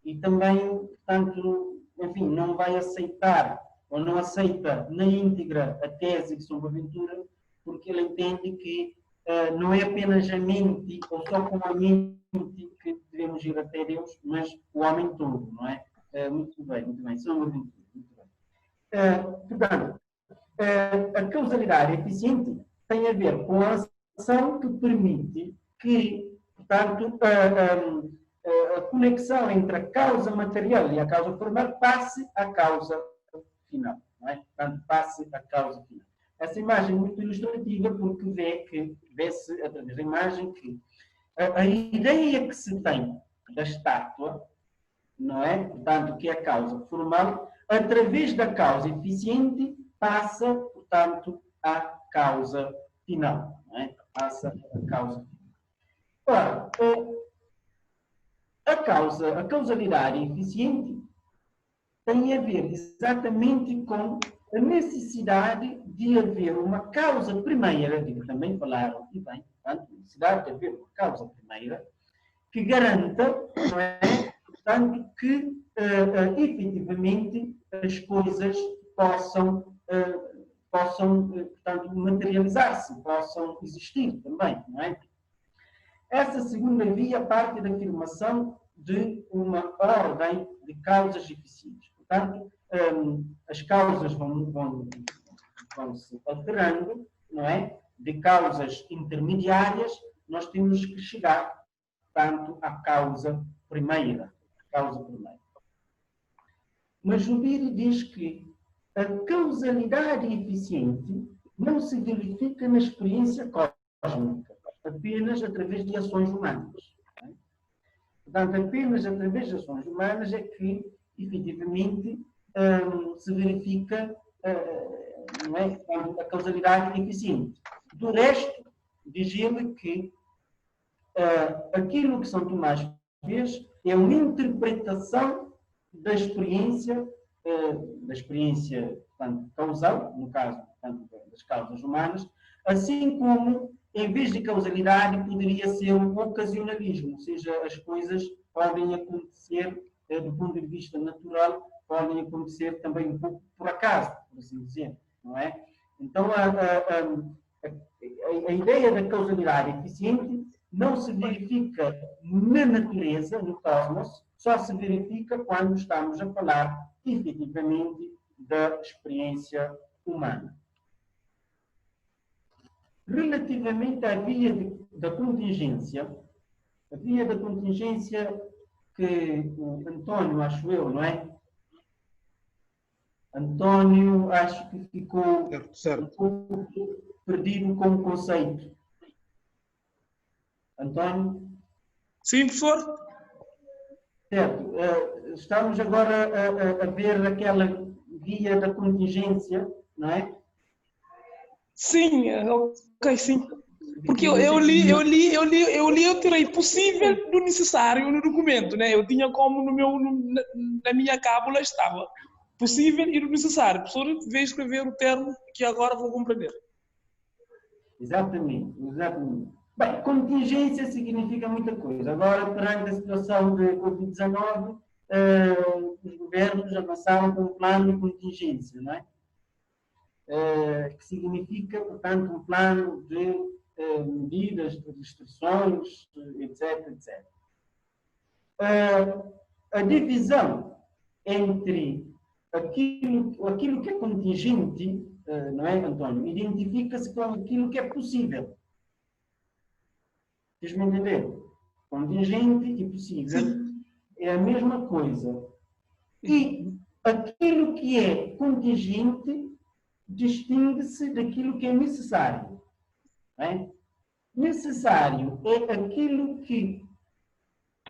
e também, portanto, enfim, não vai aceitar ou não aceita na íntegra a tese de São Boaventura porque ele entende que não é apenas a mente ou só com a mente que devemos ir até Deus, mas o homem todo, não é? Muito bem, São Boaventura, muito bem. Portanto, a causalidade eficiente tem a ver com a ação que permite que, portanto, a conexão entre a causa material e a causa formal passe à causa final. Não é? Portanto, passe à causa final. Essa imagem é muito ilustrativa porque vê-se através da imagem que a ideia que se tem da estátua, não é? Portanto, que é a causa formal, através da causa eficiente, passa, portanto, à causa final. Não é? Passa à causa final. Ora, a causalidade eficiente tem a ver exatamente com a necessidade de haver uma causa primeira, de que também falaram, e bem, portanto, a necessidade de haver uma causa primeira que garanta, não é? Portanto, que efetivamente as coisas possam portanto, materializar-se, possam existir também, não é? Essa segunda via parte da afirmação de uma ordem de causas eficientes. Portanto, as causas vão se alterando, não é? De causas intermediárias, nós temos que chegar, portanto, à causa primeira. Mas Zubiri diz que a causalidade eficiente não se verifica na experiência cósmica, apenas através de ações humanas. Não é? Portanto, apenas através de ações humanas é que, efetivamente, se verifica não é, a causalidade eficiente. Do resto, diz ele que aquilo que São Tomás fez é uma interpretação da experiência portanto, causal, no caso portanto, das causas humanas, assim como, em vez de causalidade, poderia ser um ocasionalismo, ou seja, as coisas podem acontecer, do ponto de vista natural, podem acontecer também um pouco por acaso, por assim dizer, não é? Então, a ideia da causalidade eficiente não se verifica na natureza, no cosmos, só se verifica quando estamos a falar efetivamente da experiência humana. Relativamente à da contingência, a via da contingência que o António, acho eu, não é? António, acho que ficou um pouco perdido com o conceito. António? Sim, professor. Certo. Estamos agora a ver aquela via da contingência, não é? Sim, ok, sim. Porque eu tirei possível do necessário no documento, né? Eu tinha como na minha cábula estava possível e do necessário. O professor veio escrever o termo que agora vou compreender. Exatamente, exatamente. Bem, contingência significa muita coisa. Agora, perante a situação de Covid-19, os governos avançaram com um plano de contingência, não é? Que significa, portanto, um plano de medidas, de restrições, etc, etc. A divisão entre aquilo que é contingente, não é, António? Identifica-se com aquilo que é possível. Vocês-me entender? Contingente e possível é a mesma coisa. E aquilo que é contingente distingue-se daquilo que é necessário. Não é? Necessário é aquilo que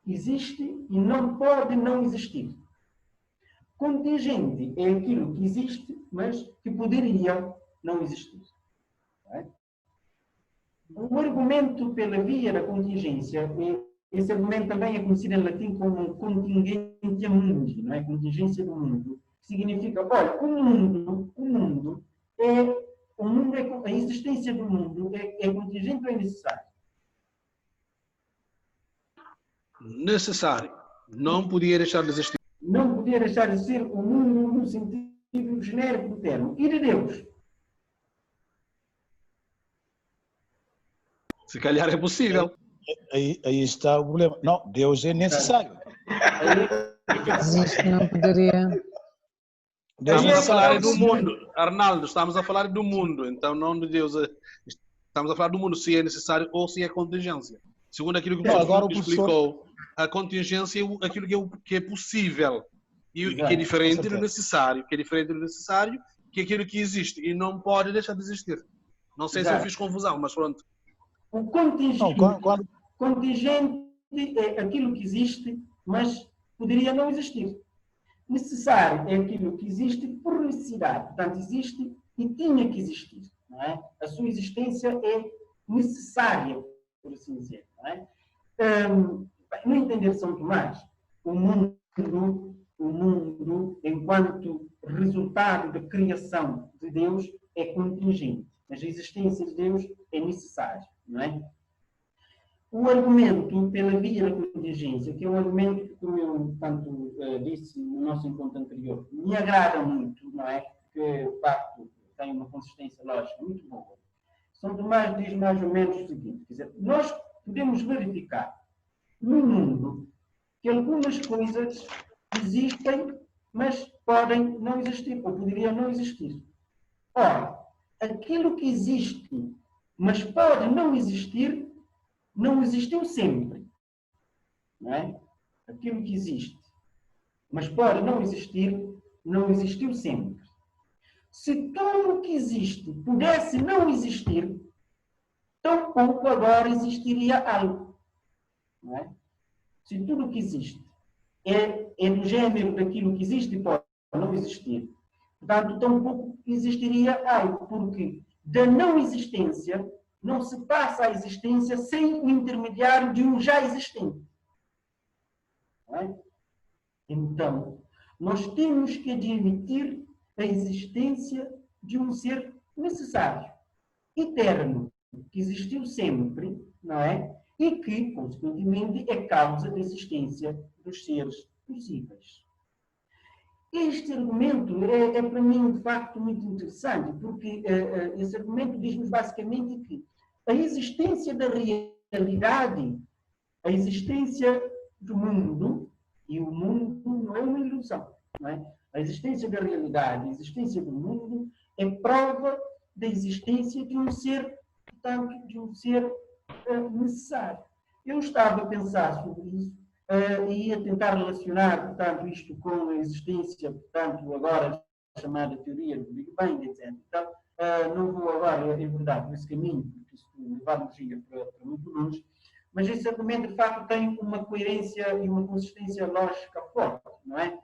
existe e não pode não existir. Contingente é aquilo que existe, mas que poderia não existir. Não é? O argumento pela via da contingência, esse argumento também é conhecido em latim como contingentia mundi, não é? Contingência do mundo. Significa, olha, a existência do mundo é contingente ou é necessário? Necessário. Não podia deixar de existir. Não podia deixar de ser o mundo no sentido genérico do termo. E de Deus? Se calhar é possível. Aí está o problema. Não, Deus é necessário. Existe, não poderia. Estamos a falar do mundo. Arnaldo, estamos a falar do mundo. Então, não de Deus. Estamos a falar do mundo, se é necessário ou se é contingência. Segundo aquilo que o professor explicou, a contingência é aquilo que é possível. E que é diferente do necessário. Que é diferente do necessário, que é aquilo que existe e não pode deixar de existir. Não sei se eu fiz confusão, mas pronto. O contingente é aquilo que existe, mas poderia não existir. Necessário é aquilo que existe por necessidade. Portanto, existe e tinha que existir. Não é? A sua existência é necessária, por assim dizer. Não é? No entender de São Tomás, o mundo, enquanto resultado da criação de Deus, é contingente. Mas a existência de Deus é necessária. Não é? O argumento pela via da contingência, que é um argumento que, como eu tanto disse no nosso encontro anterior, me agrada muito, não é? Porque, de facto, tem uma consistência lógica muito boa. São Tomás diz mais ou menos o seguinte, quer dizer, nós podemos verificar no mundo que algumas coisas existem, mas podem não existir, ou poderiam não existir. Ora, aquilo que existe, mas pode não existir, não existiu sempre. Não é? Aquilo que existe, mas pode não existir, não existiu sempre. Se tudo o que existe pudesse não existir, tampouco agora existiria algo. Não é? Se tudo o que existe é do gênero daquilo que existe e pode não existir, portanto, tampouco existiria algo, porque da não existência não se passa a existência sem o intermediário de um já existente. Não é? Então, nós temos que admitir a existência de um ser necessário, eterno, que existiu sempre, não é? E que, consequentemente, é causa da existência dos seres possíveis. Este argumento é para mim, de facto, muito interessante, porque esse argumento diz-nos basicamente que a existência da realidade, a existência do mundo, e o mundo não é uma ilusão, não é? A existência da realidade, a existência do mundo é prova da existência de um ser, portanto, de um ser necessário. Eu estava a pensar sobre isso e a tentar relacionar, portanto, isto com a existência, portanto, agora chamada teoria do Big Bang, etc. Então, não vou agora, em verdade, nesse caminho, porque isso levar-nos para muito longe, mas esse argumento, de facto, tem uma coerência e uma consistência lógica forte, não é?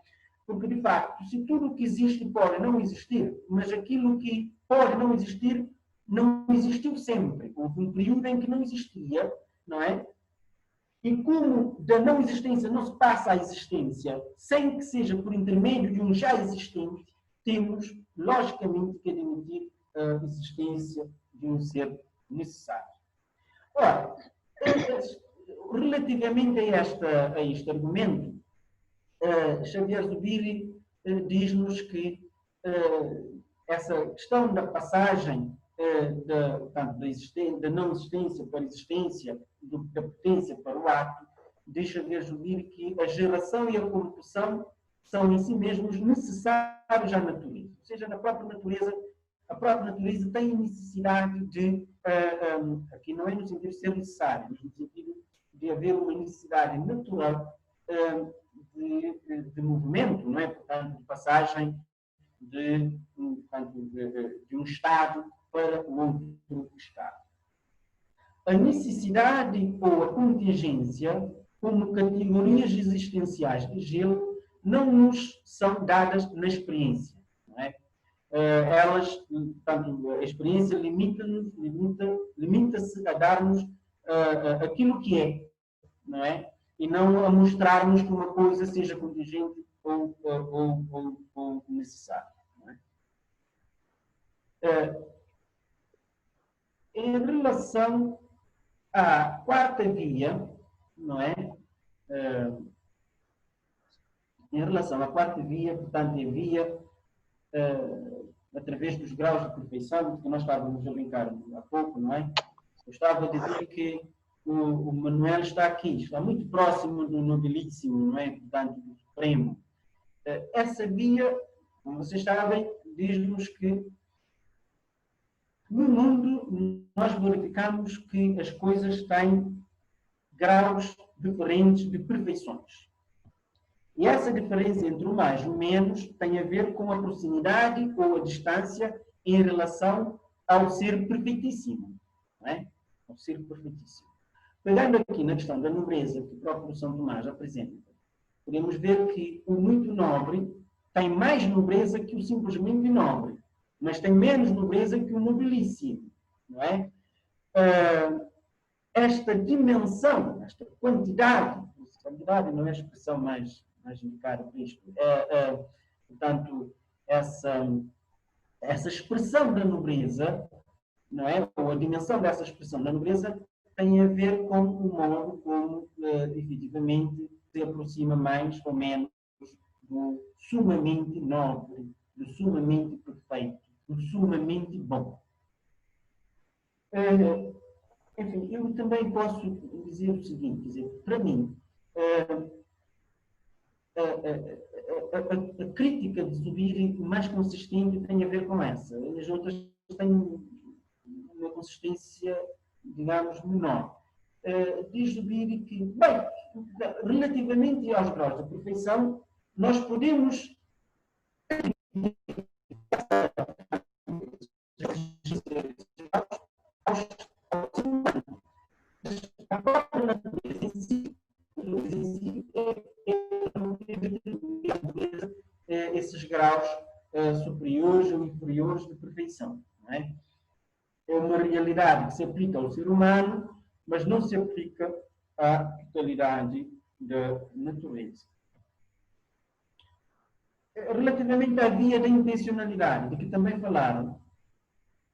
Porque, de facto, se tudo o que existe pode não existir, mas aquilo que pode não existir não existiu sempre. Houve um período em que não existia, não é? E como da não existência não se passa à existência, sem que seja por intermédio de um já existente, temos, logicamente, que admitir a existência de um ser necessário. Ora, relativamente a este argumento, Xavier Zubiri diz-nos que essa questão da passagem da não existência para a existência, da potência para o ato, deixa de Zubiri que a geração e a corrupção são em si mesmos necessários à natureza. Ou seja, a própria natureza tem necessidade de, aqui não é no sentido de ser necessário, mas no sentido de haver uma necessidade natural de movimento, não é? Portanto, de passagem de um estado para o outro estado. A necessidade ou a contingência, como categorias existenciais de gelo, não nos são dadas na experiência. Não é? Elas, portanto, a experiência limita-se a dar-nos aquilo que é, não é? E não a mostrar-nos que uma coisa seja contingente ou necessária. Não é? Em relação à quarta via, não é? Em relação à quarta via, portanto, a via através dos graus de perfeição, que nós estávamos a brincar há pouco, não é? Eu estava a dizer que o Manuel está aqui, está muito próximo do nobilíssimo, não é? Portanto, do supremo. Essa via, como vocês sabem, diz-nos que no mundo nós verificamos que as coisas têm graus diferentes de perfeições. E essa diferença entre o mais e o menos tem a ver com a proximidade ou a distância em relação ao ser perfeitíssimo. Não é? Ao ser perfeitíssimo. Pegando aqui na questão da nobreza que o próprio São Tomás apresenta, podemos ver que o muito nobre tem mais nobreza que o simplesmente nobre, mas tem menos nobreza que o nobilíssimo. Não é? Esta dimensão, esta quantidade não é a expressão mais indicada para isto, portanto, essa expressão da nobreza, não é? Ou a dimensão dessa expressão da nobreza tem a ver com o modo como, efetivamente, se aproxima mais ou menos do sumamente nobre, do sumamente perfeito, do sumamente bom. Enfim, eu também posso dizer o seguinte, quer dizer, para mim, a crítica de Zubiri mais consistente tem a ver com essa. As outras têm uma consistência, digamos, menor. Diz Zubiri que, bem, relativamente aos graus da perfeição, nós podemos a própria natureza em si esses graus superiores ou inferiores de perfeição. Não é? É uma realidade que se aplica ao ser humano, mas não se aplica à totalidade da natureza. Relativamente à via da intencionalidade, de que também falaram,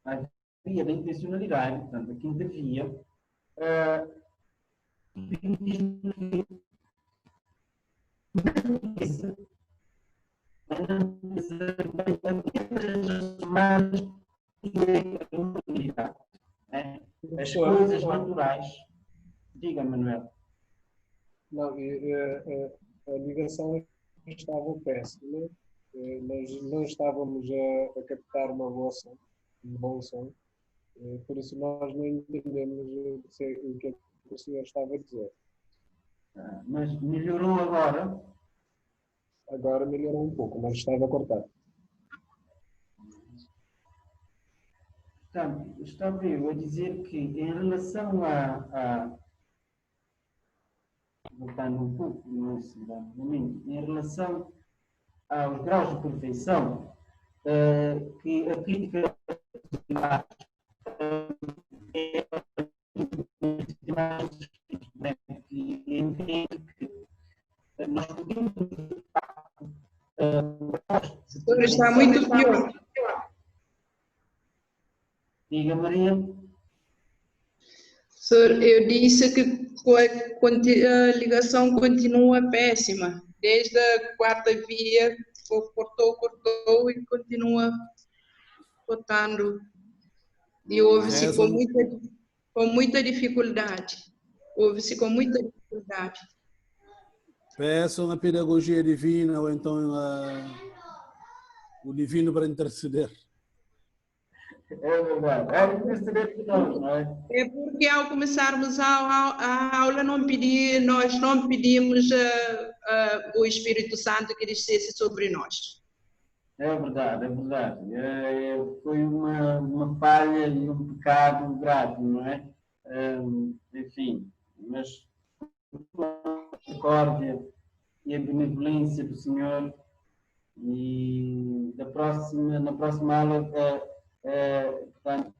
a via da intencionalidade, portanto, a quinta via, as coisas naturais. Diga, Manuel. Não, a ligação estava péssima. nós não estávamos a captar um bom som, por isso nós não entendemos o que é que o senhor estava a dizer. Mas melhorou agora? Agora melhorou um pouco, mas estava a cortar. Portanto, estava eu a dizer que em relação voltando um pouco nesse momento, em relação aos graus de perfeição, que a crítica que entende que nós podemos está muito pior. Diga, Maria. Senhor, eu disse que a ligação continua péssima. Desde a quarta via, cortou e continua cortando. E ouve-se com muita dificuldade. Ouve-se com muita dificuldade. Peçam a pedagogia divina ou então o divino para interceder. É verdade. É interceder por nós, não é? É porque ao começarmos a aula nós não pedimos o Espírito Santo que descesse sobre nós. É verdade, é verdade. Foi uma falha e um pecado grave, não é? Enfim, mas a misericórdia e a benevolência do Senhor e na próxima aula, portanto,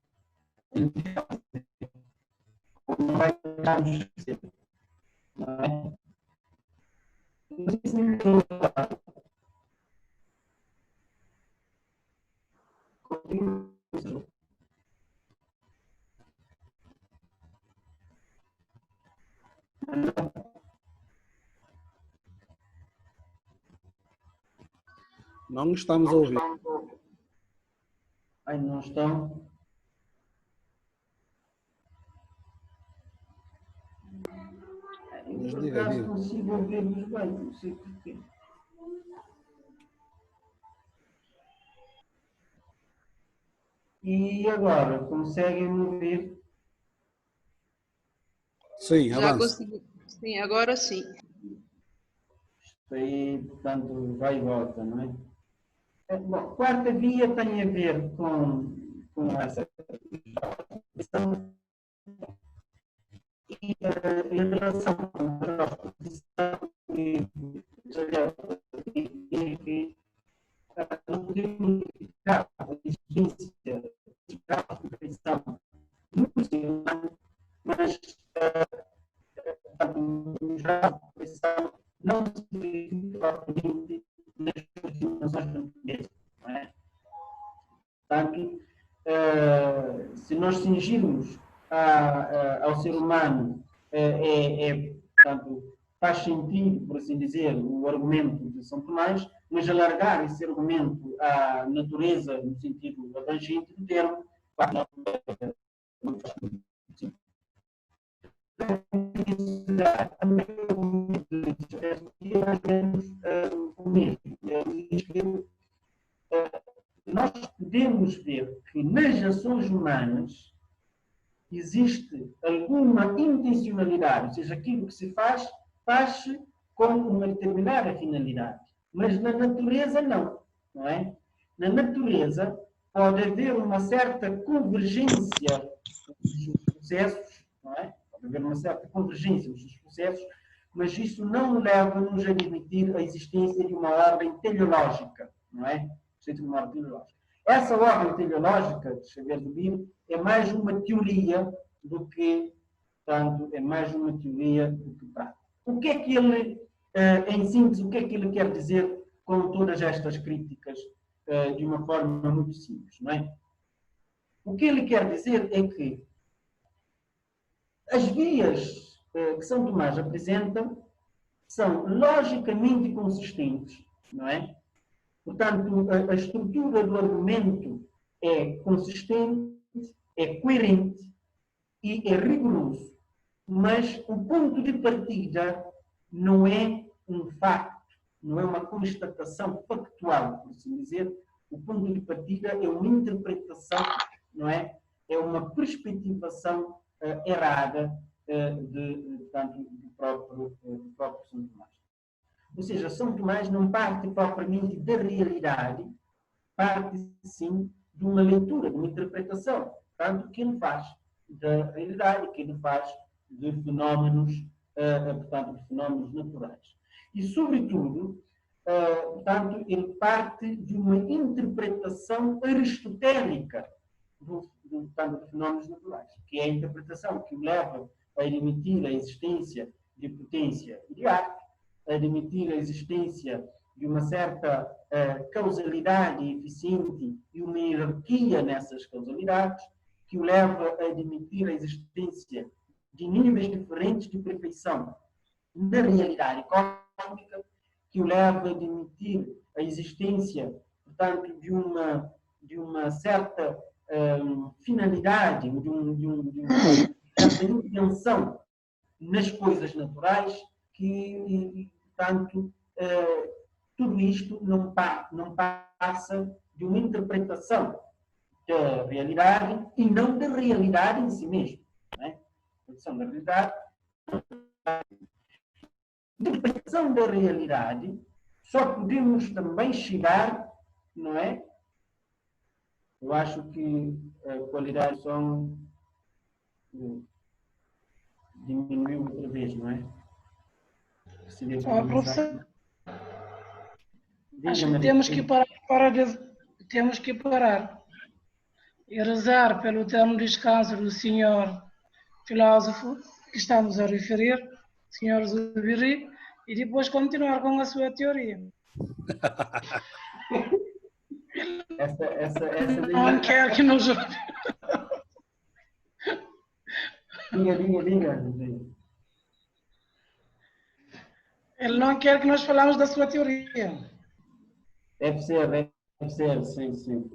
não vai ficarmos, não é? Não estamos a ouvir. Ai, não estão. Mas Por diga, acaso diga. consigo ouvir-vos bem, não sei porquê. E agora, conseguem me ouvir? Sim, Já avança. consegui. Sim, agora sim. Isto aí, portanto, vai e volta, não é? Bom, quarta via tem a ver com essa questão e em relação à posição que não podemos identificar a existência de perfeição no ser humano, mas o grau de perfeição não se verifica propriamente nas dimensões portuguesas, não é? Portanto, se nós cingirmos ao ser humano, portanto, faz sentido, por assim dizer, o argumento de São Tomás, mas alargar esse argumento à natureza, no sentido abrangente do termo, nós podemos ver que nas ações humanas existe alguma intencionalidade, ou seja, aquilo que se faz, faz-se com uma determinada finalidade. Mas na natureza não é? Na natureza pode haver uma certa convergência dos processos, não é? Pode haver uma certa convergência dos processos, mas isso não leva-nos a admitir a existência de uma ordem teleológica, não é? Essa ordem teleológica de Xavier de Bino é mais uma teoria do que, portanto, é mais uma teoria do que prática. O que é que ele, em síntese, o que é que ele quer dizer com todas estas críticas de uma forma muito simples, não é? O que ele quer dizer é que as vias que São Tomás apresenta são logicamente consistentes, não é? Portanto, a estrutura do argumento é consistente, é coerente e é rigoroso. Mas o ponto de partida não é um facto, não é uma constatação factual, por assim dizer. O ponto de partida é uma interpretação, não é? É uma perspectivação errada do próprio São Tomás. Ou seja, São Tomás não parte propriamente da realidade, parte sim de uma leitura, de uma interpretação, tanto que ele faz da realidade, que ele faz de fenómenos, portanto, de fenómenos naturais. E, sobretudo, portanto, ele parte de uma interpretação aristotélica portanto, de fenómenos naturais, que é a interpretação que o leva a admitir a existência de potência e de arte, a admitir a existência de uma certa causalidade eficiente e uma hierarquia nessas causalidades, que o leva a admitir a existência de níveis diferentes de perfeição na realidade cósmica, que o leva a admitir a existência, portanto, de uma certa finalidade, de uma certa intenção nas coisas naturais, que, portanto, tudo isto não passa de uma interpretação da realidade e não da realidade em si mesma. Não é? A interpretação da realidade. A interpretação da realidade só podemos também chegar, não é? Eu acho que a qualidade do som diminuiu outra vez, não é? Professor, acho que temos que parar temos que parar e rezar pelo eterno descanso do senhor filósofo que estamos a referir, senhor Zubiri, e depois continuar com a sua teoria. Essa não quer que nos diga. Ele não quer que nós falamos da sua teoria. Deve ser, sim.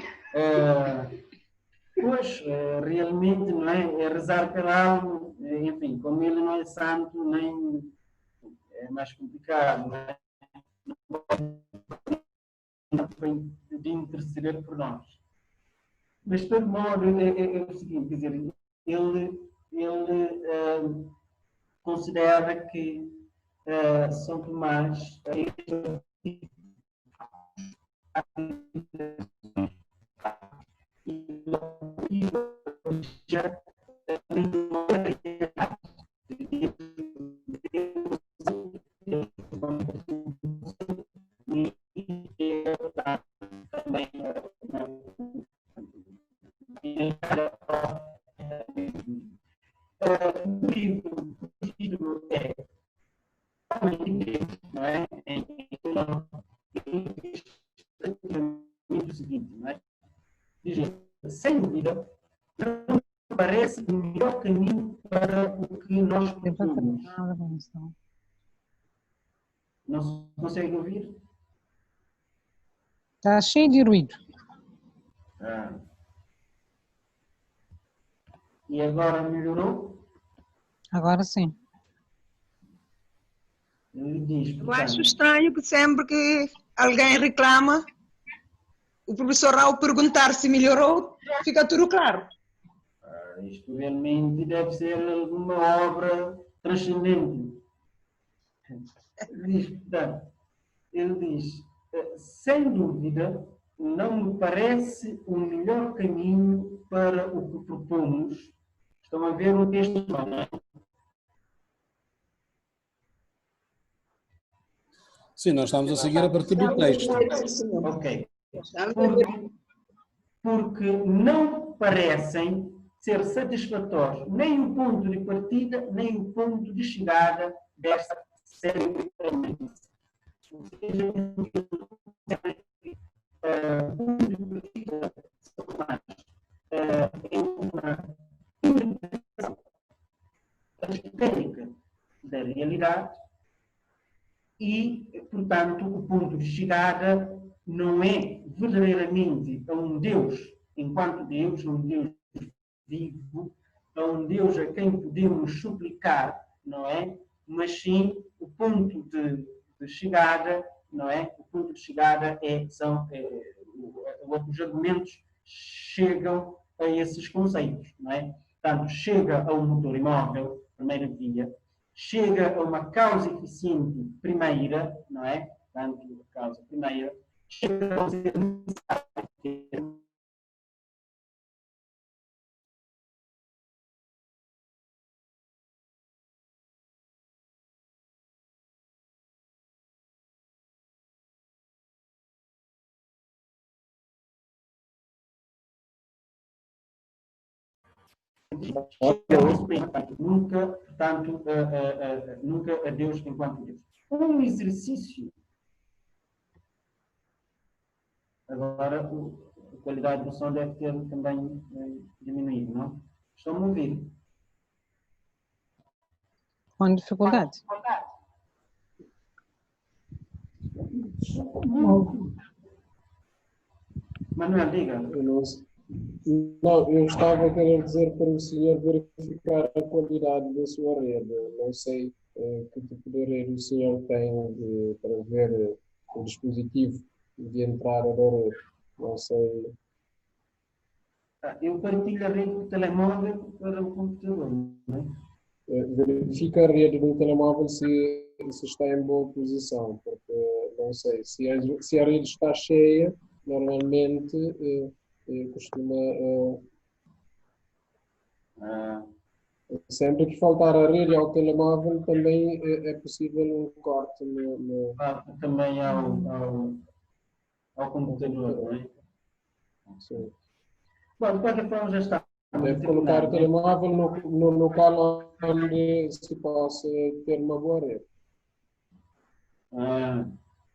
Pois, realmente, não é rezar pela alma, enfim, como ele não é santo, nem é mais complicado, não é? De interceder por nós. Mas, de todo modo, é o seguinte, quer dizer, ele considera que São Tomás sem dúvida, não parece o melhor caminho para o que nós propomos. Não se consegue ouvir? Está cheio de ruído. E agora melhorou? Agora sim. Ele diz, Eu acho estranho que sempre que alguém reclama, o professor, ao perguntar se melhorou, fica tudo claro. Isto realmente deve ser uma obra transcendente. Ele diz, sem dúvida, não me parece o melhor caminho para o que propomos. Estão a ver o texto? Sim, nós estamos a seguir a partir do texto. Ok. Porque não parecem ser satisfatórios nem o ponto de partida, nem o ponto de chegada desta série de elementos. O ponto de partida é uma interpretação aristotélica da realidade e, portanto, o ponto de chegada não é verdadeiramente a um Deus, enquanto Deus, um Deus vivo, a um Deus a quem podemos suplicar, não é? Mas sim, o ponto de chegada não é? O ponto de chegada os argumentos chegam a esses conceitos, não é? Portanto, chega a um motor imóvel, primeira via, chega a uma causa eficiente primeira, não é? Portanto, a causa primeira, chega a ser necessário. Nunca, portanto, nunca a Deus enquanto Deus. Um exercício. Agora, a qualidade do som deve ter também diminuído, não? Estão-me a ouvir? Com dificuldade. Manuel, diga. Não, eu estava a querer dizer para o senhor verificar a qualidade da sua rede. Não sei que tipo de rede o senhor tem para ver o dispositivo de entrada da rede. Não sei. Eu partilho a rede do telemóvel para o computador, não é? Verifica a rede do telemóvel se está em boa posição, porque não sei, se a rede está cheia, normalmente costuma sempre que faltar a rede ao telemóvel também é possível um corte também ao computador, não é? Sim. Bom, de qualquer forma já está. Deve colocar o telemóvel no local onde se possa ter uma boa rede.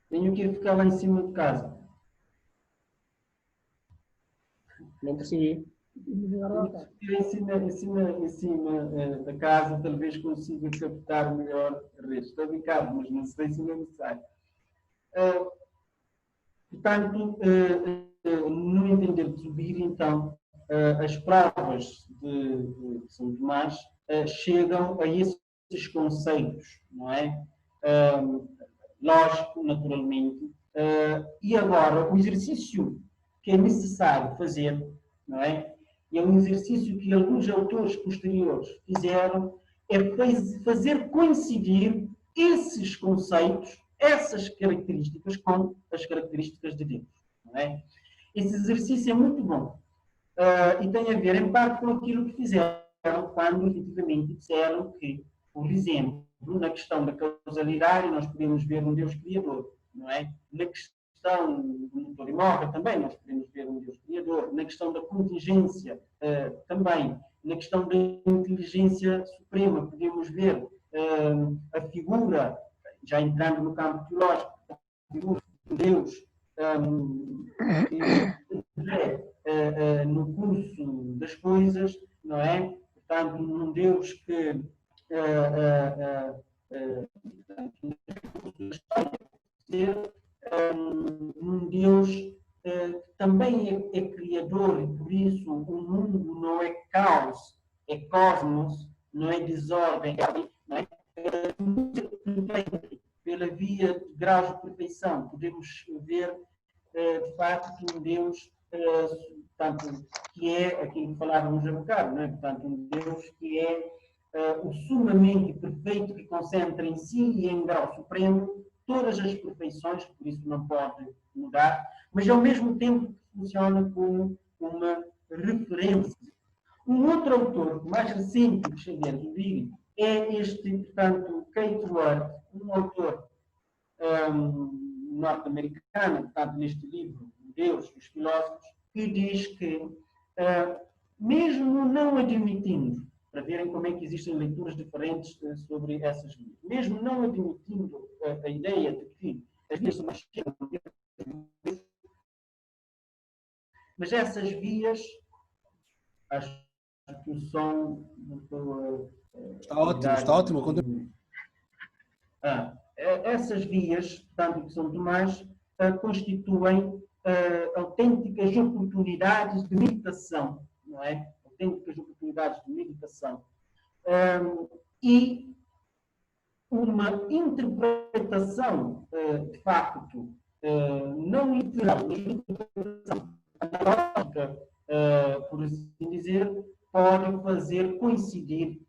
Tenho que ficar lá em cima de casa. Não percebi. Em cima da casa, talvez consiga captar melhor a rede. Estou brincando, mas não sei se não me sai. Portanto, no entender de subir, então, as provas de São Tomás chegam a esses conceitos, não é? Lógico, naturalmente. E agora, o exercício que é necessário fazer, não é? E é um exercício que alguns autores posteriores fizeram, é fazer coincidir esses conceitos, essas características, com as características de Deus, não é? Esse exercício é muito bom. E tem a ver, em parte, com aquilo que fizeram quando, efetivamente, disseram que, por exemplo, na questão da causalidade, nós podemos ver um Deus Criador, não é? Na questão do motor imóvel, também nós podemos ver um Deus Criador. Na questão da contingência, também. Na questão da inteligência suprema, podemos ver a figura, já entrando no campo teológico, a figura de Deus, no curso das coisas, não é? Portanto, um Deus que um Deus que também é criador, e por isso o mundo não é caos, é cosmos, não é desordem, não é? Pela via de graus de perfeição, podemos ver de facto um Deus portanto, que é aquilo que falávamos há bocado, não é? Portanto, um Deus que é o sumamente perfeito, que concentra em si e em grau supremo todas as perfeições, por isso não pode mudar, mas ao mesmo tempo funciona como uma referência. Um outro autor mais recente que Xavier Zubiri é este, portanto, Kate Ward, um autor norte-americano, portanto, neste livro, Deus dos Filósofos, que diz que, mesmo não admitindo, para verem como é que existem leituras diferentes sobre essas vias, mesmo não admitindo a ideia de que as vias são mais mas essas vias, acho que o som está ótimo. Essas vias, portanto, que São Tomás, constituem autênticas oportunidades de meditação, não é? Autênticas oportunidades de meditação. E uma interpretação, de facto, não literal, mas interpretação analógica, por assim dizer, pode fazer coincidir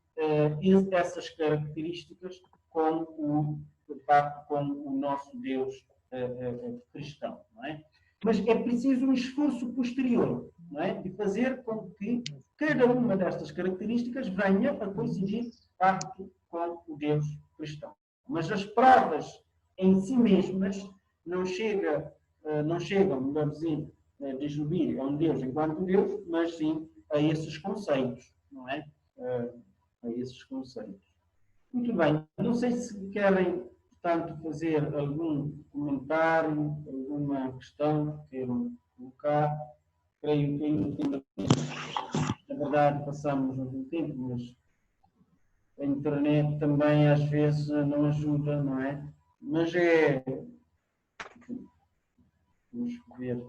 essas características com de facto, com o nosso Deus cristão, não é? Mas é preciso um esforço posterior, não é? De fazer com que cada uma destas características venha a coincidir, de facto, com o Deus cristão. Mas as provas em si mesmas não chegam, melhor dizendo, a descobrir a um Deus enquanto Deus, mas sim a esses conceitos, não é? A esses conceitos. Muito bem. Não sei se querem, portanto, fazer algum comentário, alguma questão que queiram colocar. Creio que, na verdade, passamos algum tempo, mas a internet também às vezes não ajuda, não é? Mas vamos ver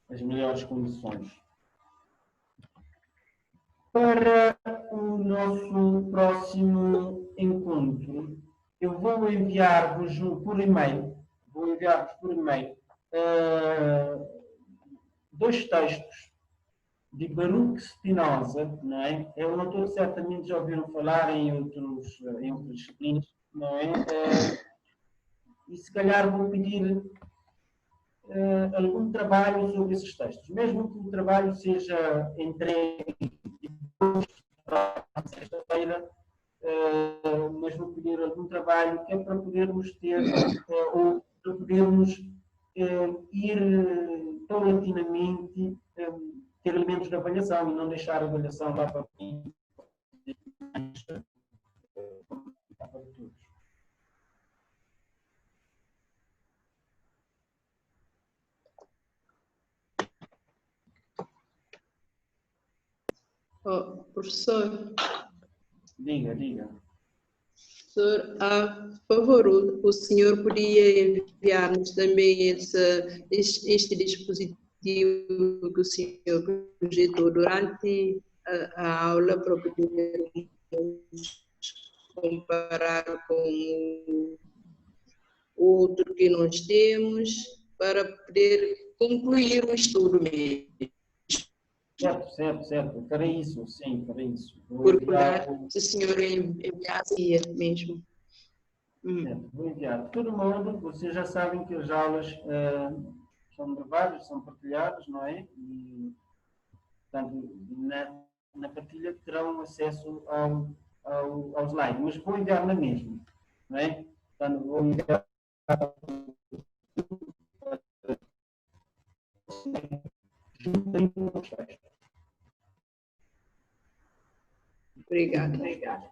as melhores condições. Para o nosso próximo encontro, eu vou enviar-vos por e-mail, dois textos de Baruch Spinoza, não é? É um autor que certamente já ouviram falar em outras disciplinas, não é? E se calhar vou pedir algum trabalho sobre esses textos, mesmo que o trabalho seja entregue sexta-feira, mas vou pedir algum trabalho que é para podermos ter, ou para podermos ir paulatinamente ter elementos de avaliação e não deixar a avaliação lá para fim. Oh, professor. Diga. Professor, por favor, o senhor podia enviar-nos também este dispositivo que o senhor projetou durante a aula para podermos comparar com o outro que nós temos, para poder concluir o estudo mesmo. Certo. Farei isso, sim, farei isso. Por cuidar, se o senhor enviasse mesmo. Certo, vou enviar. De todo modo, vocês já sabem que as aulas são gravadas, são partilhadas, não é? E, portanto, na partilha terão acesso ao slide, mas vou enviar na mesma, não é? Portanto, vou enviar Obrigada.